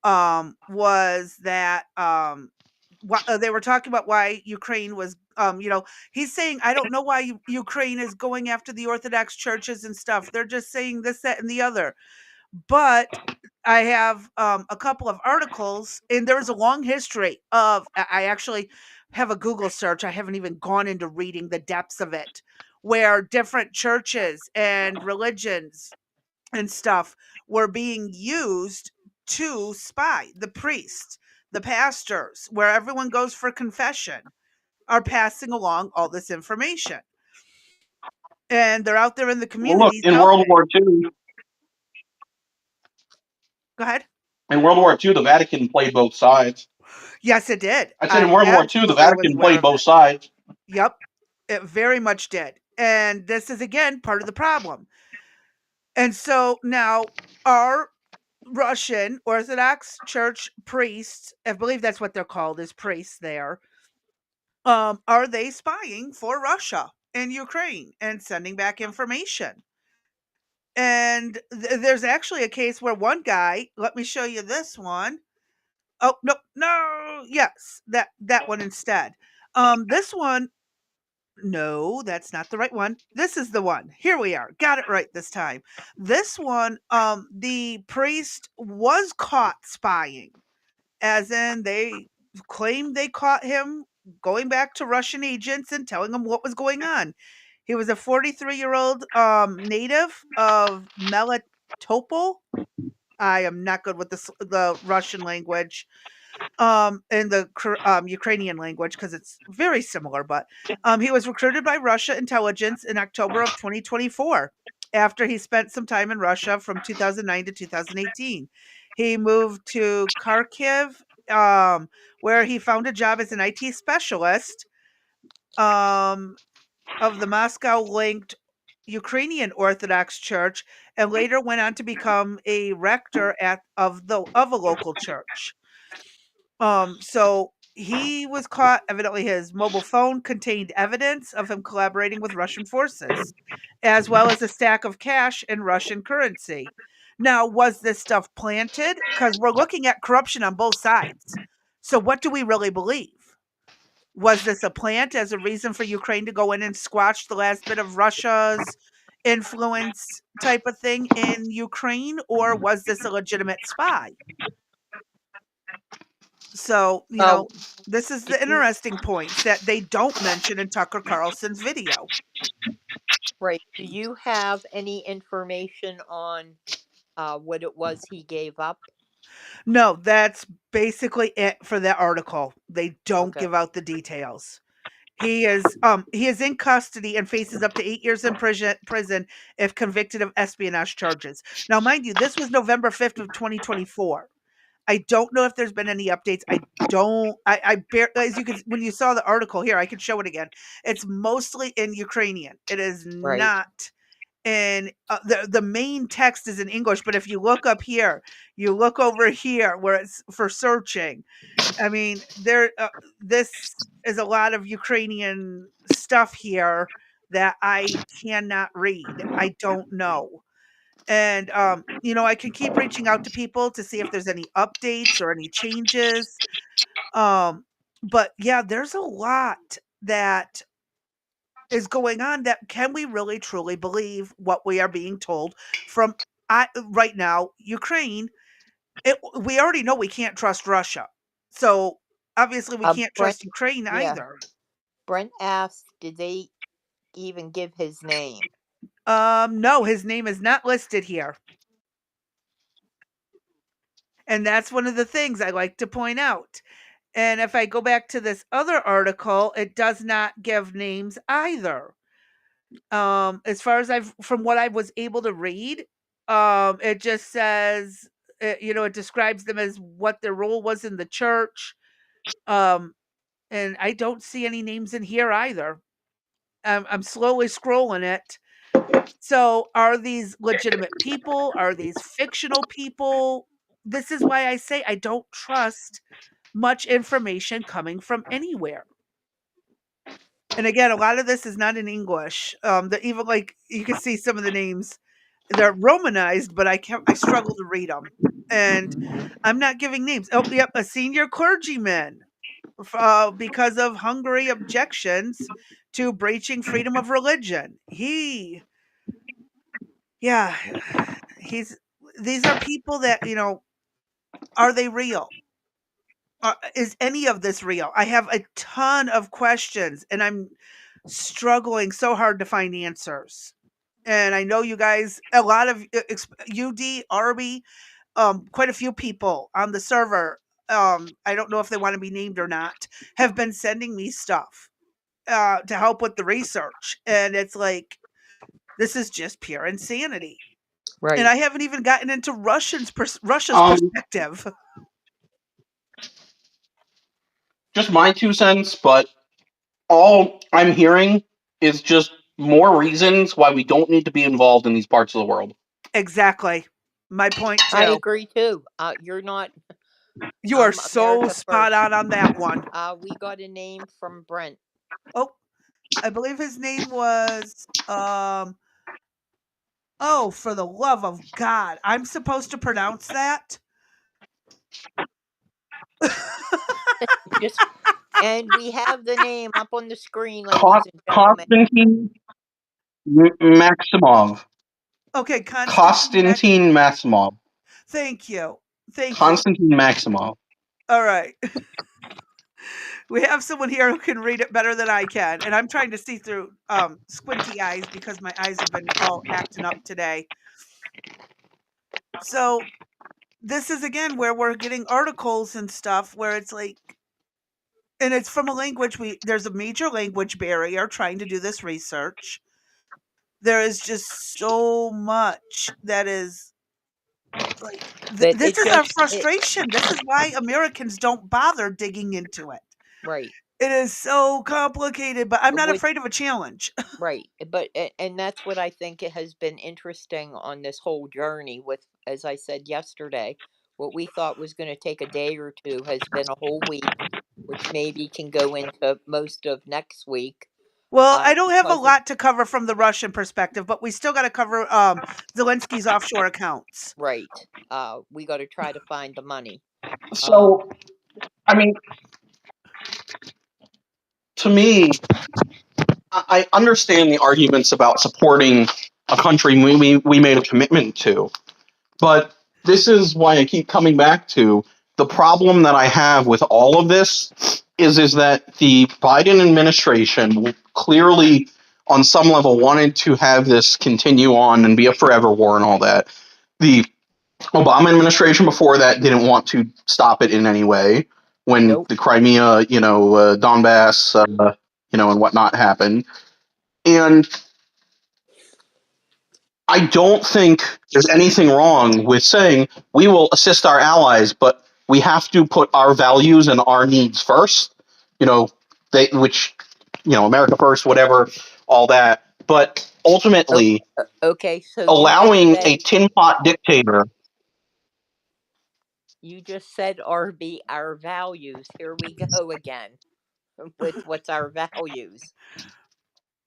Was that they were talking about why Ukraine was, he's saying, I don't know why Ukraine is going after the Orthodox churches and stuff. They're just saying this, that, and the other. But I have a couple of articles, and there's a long history of, I actually have a Google search. I haven't even gone into reading the depths of it, where different churches and religions and stuff were being used to spy. The priests, the pastors, where everyone goes for confession, are passing along all this information. And they're out there in the Well, look, communities helping. Go ahead. In World War II, the Vatican played both sides. Yes, it did. I said in I World War II, the absolutely was Vatican aware played of both it. sides. Yep, it very much did. And this is, again, part of the problem. And so now our Russian Orthodox Church priests, I believe that's what they're called, is priests there, are they spying for Russia and Ukraine and sending back information? And there's actually a case where one guy, let me show you this one. Oh, no, no, yes, that one instead. This one No, that's not the right one. This is the one. Here we are. Got it right this time. This one, the priest was caught spying, as in they claimed they caught him going back to Russian agents and telling them what was going on. He was a 43-year-old native of Melitopol. I am not good with the Russian language, and the Ukrainian language because it's very similar. But he was recruited by Russia intelligence in October of 2024 after he spent some time in Russia from 2009 to 2018. He moved to Kharkiv, where he found a job as an IT specialist um, of the Moscow linked Ukrainian Orthodox Church, and later went on to become a rector of a local church. So he was caught. Evidently, his mobile phone contained evidence of him collaborating with Russian forces, as well as a stack of cash in Russian currency. Now, was this stuff planted? Because we're looking at corruption on both sides. So, what do we really believe? Was this a plant as a reason for Ukraine to go in and squash the last bit of Russia's influence type of thing in Ukraine, or was this a legitimate spy? So, Oh, this is do the you interesting points that they don't mention in Tucker Carlson's video. right? Do you have any information on what it was he gave up? No, that's basically it for that article. They don't Okay, give out the details. He is in custody and faces up to 8 years in prison if convicted of espionage charges. Now, mind you, this was November 5th of 2024. I don't know if there's been any updates. As you can, when you saw the article here, I can show it again. It's mostly in Ukrainian. It is right. not in the main text is in English, but if you look up here, you look over here where it's for searching. I mean, this is a lot of Ukrainian stuff here that I cannot read. I don't know. And I can keep reaching out to people to see if there's any updates or any changes. But yeah, there's a lot that is going on that can we really truly believe what we are being told from right now Ukraine. We already know we can't trust Russia. So obviously we can't Brent, trust Ukraine yeah. either. Brent asked, did they even give his name? No, his name is not listed here. And that's one of the things I like to point out. And if I go back to this other article, it does not give names either. As far as from what I was able to read, it just says, it describes them as what their role was in the church. Um, and I don't see any names in here either. I'm slowly scrolling it. So, are these legitimate people? Are these fictional people? This is why I say I don't trust much information coming from anywhere. And again, a lot of this is not in English. Even like you can see some of the names, they're Romanized, but I struggle to read them. And I'm not giving names. Oh, yep, a senior clergyman, because of Hungary objections to breaching freedom of religion. Yeah, he's. These are people that are they real? Is any of this real? I have a ton of questions, and I'm struggling so hard to find answers. And I know you guys, a lot of UD, Arby, quite a few people on the server. I don't know if they want to be named or not. Have been sending me stuff to help with the research, and it's like this is just pure insanity. And Right. I haven't even gotten into Russia's Um, perspective. just my 2 cents, but all I'm hearing is just more reasons why we don't need to be involved in these parts of the world. Exactly. My point I too. agree too. You're not You are so America spot first. on that one. We got a name from Brent. Oh, I believe his name was oh, for the love of God. I'm supposed to pronounce that? Just And we have the name up on the screen, ladies and gentlemen. Konstantin Maximov. Okay, Konstantin Maximov. Thank you. Thank you. Konstantin Maximov. All right. We have someone here who can read it better than I can, and I'm trying to see through squinty eyes because my eyes have been all acting up today. So this is again where we're getting articles and stuff where it's like, and it's from a language there's a major language barrier trying to do this research. There is just so much that is like But this it is our just frustration. This is why Americans don't bother digging into it. right. It is so complicated, but I'm not With afraid of a challenge. right, but and that's what I think it has been interesting on this whole journey with, as I said yesterday, what we thought was going to take a day or two has been a whole week, which maybe can go into most of next week. Well, I don't have a Because of lot to cover from the Russian perspective, but we still got to cover Zelensky's offshore accounts. right, we got to try to find the money. So, I mean, to me, I understand the arguments about supporting a country we made a commitment to, but this is why I keep coming back to the problem that I have with all of this is that the Biden administration clearly, on some level, wanted to have this continue on and be a forever war and all that. The Obama administration before that didn't want to stop it in any way when Nope. the Crimea, Donbass, and whatnot happened. And I don't think there's anything wrong with saying we will assist our allies, but we have to put our values and our needs first. America first, whatever, all that. But ultimately, Okay, so allowing a tin pot dictator. You just said our values. Here we go again with what's our values.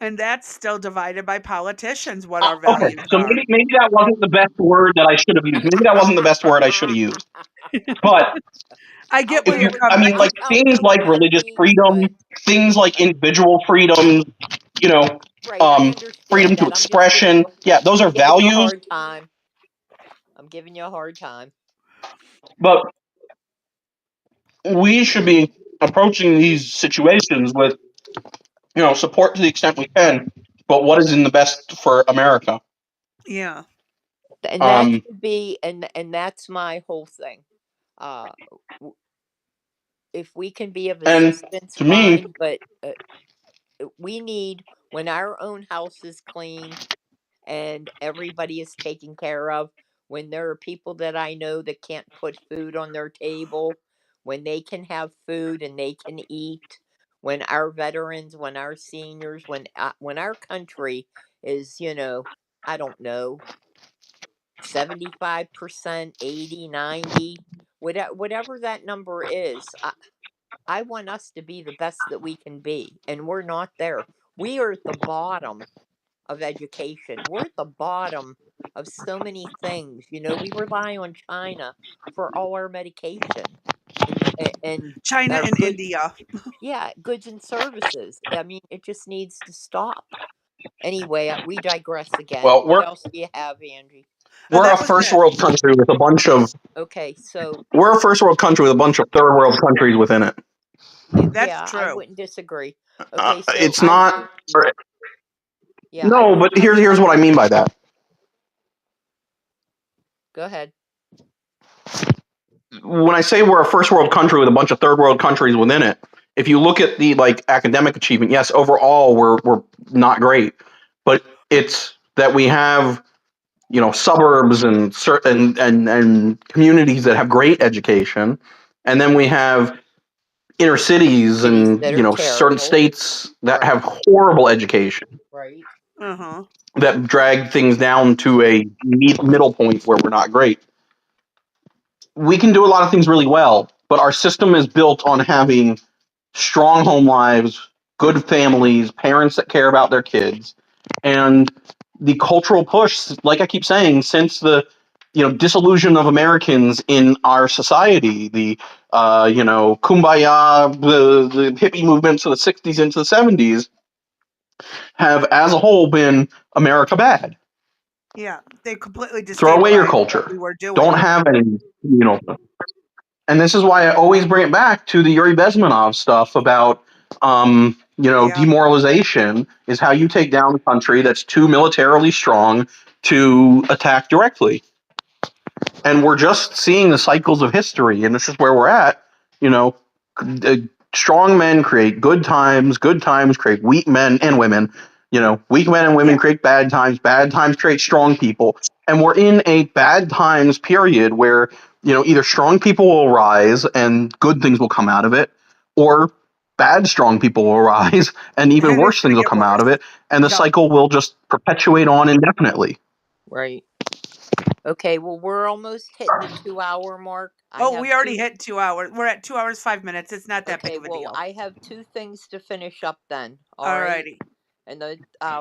And that's still divided by politicians what our Okay, values so are. maybe that wasn't the best word that I should have used. Maybe that wasn't the best word I should have used. But I get I'll where go you're with coming. that. like I'll things go with like that religious piece, freedom, but things like individual freedom, right, I understand freedom to that. I'm just expression. Yeah, those are giving you a values. hard time. I'm giving you a hard time. But we should be approaching these situations with, support to the extent we can, but what is in the best for America? Yeah. And that should be, and that's my whole thing. Uh, if we can be of And assistance, to me, fine. But we need, when our own house is clean and everybody is taken care of, when there are people that I know that can't put food on their table, when they can have food and they can eat, when our veterans, when our seniors, when our country is, I don't know, 75%, 80, 90, whatever that number is, I want us to be the best that we can be, and we're not there. We are at the bottom of education. We're at the bottom of so many things. We rely on China for all our medication and China our and good, India. yeah, goods and services. I mean, it just needs to stop. Anyway, we digress again. well, What else do you have, Angie? we're a That was first it. world country with a bunch of Okay, so we're a first world country with a bunch of third world countries within it. That's yeah, I true. wouldn't disagree. Okay, so It's not. yeah, No, but here's what I mean by that. go ahead. When I say we're a first world country with a bunch of third world countries within it, if you look at the academic achievement, yes, overall we're not great, but it's that we have suburbs and certain and communities that have great education, and then we have inner cities Cities and that are certain terrible. states that Right. have horrible education Right. Uh-huh. that drag things down to a middle point where we're not great. We can do a lot of things really well, but our system is built on having strong home lives, good families, parents that care about their kids, and the cultural push, like I keep saying, since the disillusion of Americans in our society, the kumbaya, the hippie movements of the 60s into the 70s have, as a whole, been America bad. Yeah, they completely Throw away your destabilized what culture. we were Don't doing. have any. And this is why I always bring it back to the Yuri Bezmenov stuff about, Yeah. demoralization is how you take down a country that's too militarily strong to attack directly. And we're just seeing the cycles of history, and this is where we're at. Strong men create good times create weak men and women. Weak men and women Yeah. create bad times create strong people. And we're in a bad times period where, either strong people will rise and good things will come out of it, or bad strong people will rise and even And it's worse gonna things will get come out of worse. it. And the Yep. cycle will just perpetuate on indefinitely. Right. Okay, well, we're almost hitting the 2-hour mark. I Oh, have we already two. hit 2 hours. We're at 2 hours, 5 minutes. It's not that big Okay, of a well, deal. I have two things to finish up then. All right. Alrighty. And the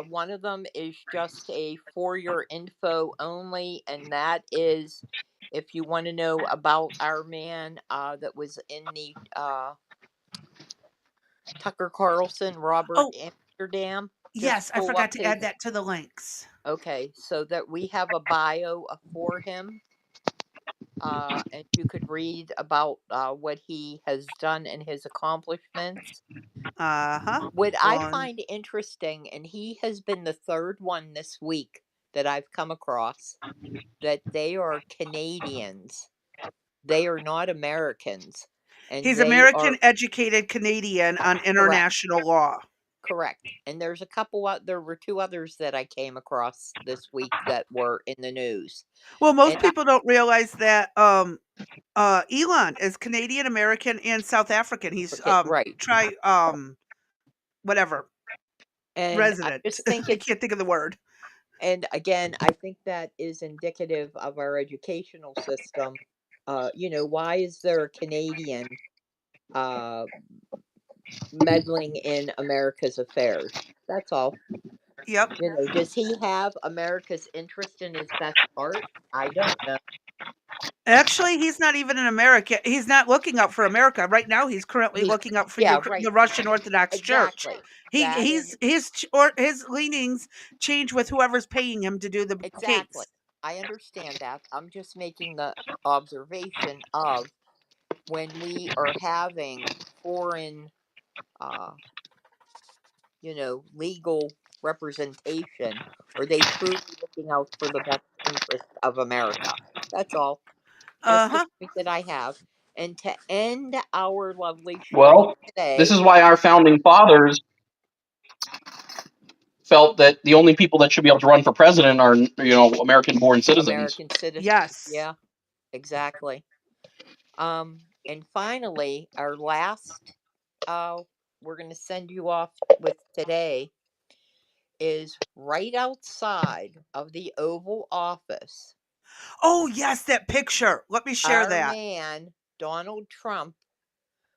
one of them is just a for your info only, and that is if you want to know about our man that was in the Tucker Carlson, Robert Oh, Amsterdam. Just yes, I pull forgot up to his. add that to the links. Okay, so that we have a bio for him, and you could read about what he has done and his accomplishments. Uh-huh. What I On find interesting, and he has been the third one this week that I've come across, that they are Canadians. They are not Americans. And He's they American are educated Canadian on correct. international law. Correct. And there's a couple there were two others that I came across this week that were in the news. Well, most And people don't realize that Elon is Canadian American and South African. He's right. whatever And I resident. just think I it's, can't think of the word. and again, I think that is indicative of our educational system. Why is there a Canadian uh, meddling in America's affairs? That's all. Yep. Does he have America's interest in his best heart? I don't know. Actually, he's not even in America. He's not looking out for America right now. He's currently He's looking out for yeah, right. the Russian Orthodox Church. Exactly. He That and he's his leanings change with whoever's paying him to do the exactly. case. I understand that. I'm just making the observation of when we are having foreign legal representation, are they truly looking out for the best interest of America? That's all. Uh Just the huh. point that I have. And to end our lovely show Well, this today, is why our founding fathers felt that the only people that should be able to run for president are, American-born citizens. American citizens. Yes. Yeah, exactly. And finally, our last we're going to send you off with today is right outside of the Oval Office. Oh yes, that picture. Let me share Our that. man, Donald Trump,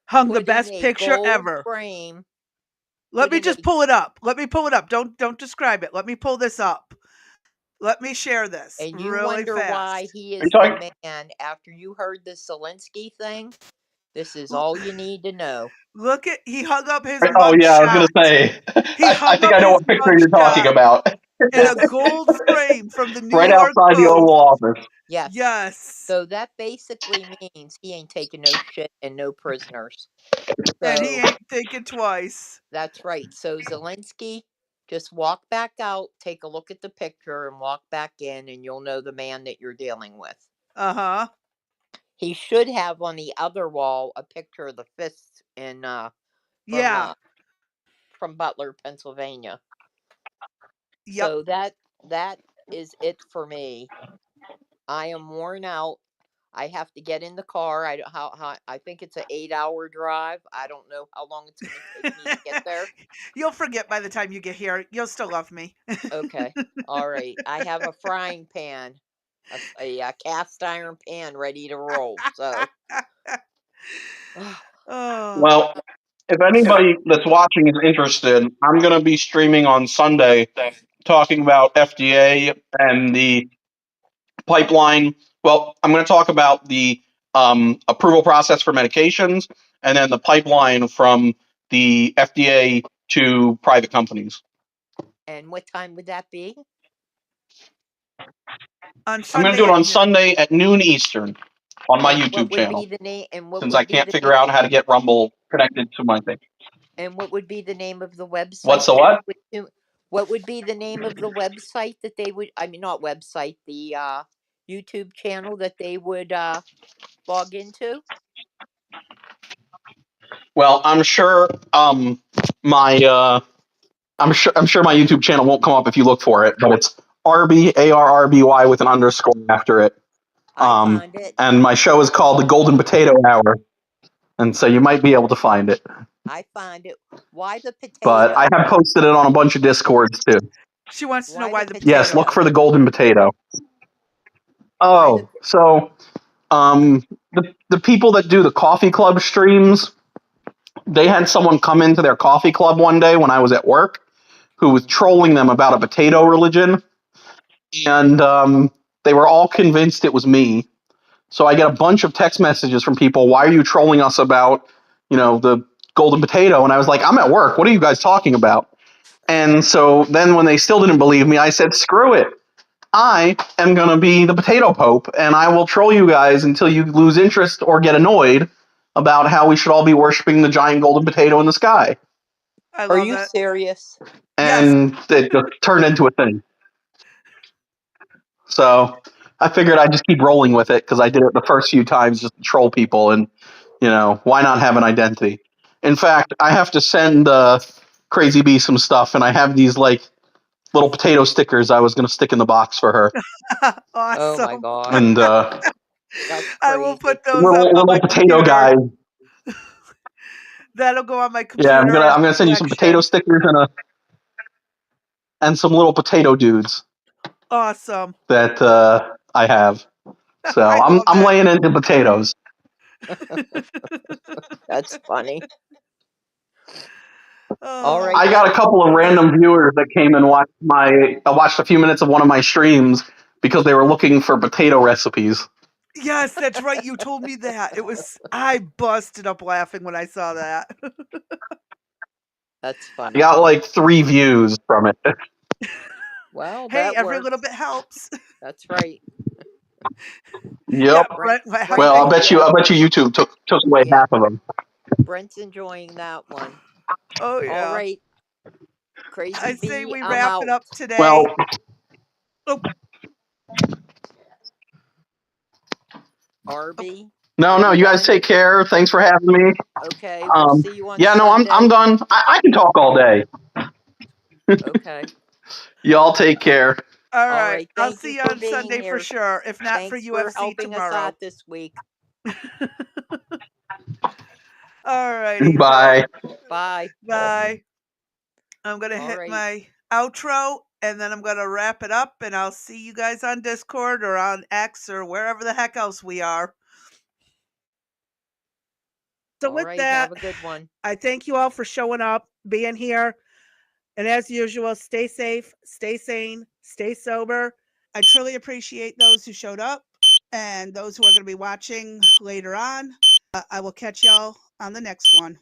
Hung the put in best a picture gold ever. frame. Let Put me in a just pull it up. Let me pull it up. Don't describe it. Let me pull this up. Let me share this and you really wonder why fast. he Are you is talking? the man after you heard the Zelensky thing. This is all you need to know. Look at he hung up his Oh yeah, I was mugshot. gonna say. He I hung think up I know his what picture you're talking mugshot about. in a gold frame from the New Right York outside the Post. Oval Office. Yes. Yes. So that basically means he ain't taking no shit and no prisoners. And he So ain't thinking twice. that's right. So Zelensky, just walk back out, take a look at the picture, and walk back in, and you'll know the man that you're dealing with. Uh-huh. He should have on the other wall a picture of the fist in Yeah. from Butler, Pennsylvania. Yep. So that is it for me. I am worn out. I have to get in the car. I don't how I think it's an 8-hour drive. I don't know how long it's going to take me to get there. You'll forget by the time you get here. You'll still love me. Okay, all right. I have a frying pan, a cast iron pan ready to roll. So, Oh. Well, if anybody that's watching is interested, I'm gonna be streaming on Sunday, talking about FDA and the pipeline. Well, I'm going to talk about the approval process for medications, and then the pipeline from the FDA to private companies. And what time would that be? On I'm going Sunday to do it at on noon. Sunday at noon Eastern on my And YouTube what would channel, be the name? And what since would I be can't the figure name? out how to get Rumble connected to my thing. And what would be the name of the website? What's the that what? they would do- What would be the name of the website that they would? I mean, not website. The YouTube channel that they would log into. Well, I'm sure my I'm sure my YouTube channel won't come up if you look for it, but it's Arby ARRBY with an underscore after it. I found it. And my show is called The Golden Potato Hour, and so you might be able to find it. I find it. Why the potato? But I have posted it on a bunch of Discords too. She wants to know Why why the the Yes, potato. look for the golden potato. Why Oh, the? so the people that do the coffee club streams, they had someone come into their coffee club one day when I was at work who was trolling them about a potato religion, and they were all convinced it was me. So I get a bunch of text messages from people, why are you trolling us about, the golden potato? And I was like, I'm at work. What are you guys talking about? And so then when they still didn't believe me, I said, screw it. I am going to be the potato pope, and I will troll you guys until you lose interest or get annoyed about how we should all be worshiping the giant golden potato in the sky. I Are love you that. serious? Yes. And it just turned into a thing. So I figured I'd just keep rolling with it because I did it the first few times just to troll people, and why not have an identity? In fact, I have to send Crazy Bee some stuff, and I have these like little potato stickers I was going to stick in the box for her, Awesome. Oh my god, and that's I will crazy. put those up on little my potato computer. guys. That'll go on my computer. Yeah, I'm as gonna a send you some potato collection. stickers and some little potato dudes Awesome. that I have. So I love I'm it. laying into potatoes. That's funny. Oh, right. I got a couple of random viewers that came and watched a few minutes of one of my streams because they were looking for potato recipes. yes, that's right. You told me that. I busted up laughing when I saw that. That's I funny. got like 3 views from it. Well, Hey, that every works. little bit helps. That's right. Yep. Yeah, Brent, Brent, how Well, you I bet you YouTube took away Yeah. half of them. Brent's enjoying that one. Oh yeah. All right, Crazy I say Bee, we I'm wrap out. it up today. Well, Oh, Arby. no, you guys take care. Thanks for having me. Okay, we'll see you on Yeah, no, Sunday. I'm done. I can talk all day. Okay. Y'all take care. all All right. right. I'll Thank see you you for on being Sunday for here. sure. If not for Thanks for UFC helping us tomorrow. out this week. All righty. Bye. Bye. Bye. I'm gonna All hit right. my outro and then I'm gonna wrap it up and I'll see you guys on Discord or on X or wherever the heck else we are. So All with right. that, Have a good one. I thank you all for showing up, being here. And as usual, stay safe, stay sane, stay sober. I truly appreciate those who showed up and those who are going to be watching later on. I will catch y'all on the next one.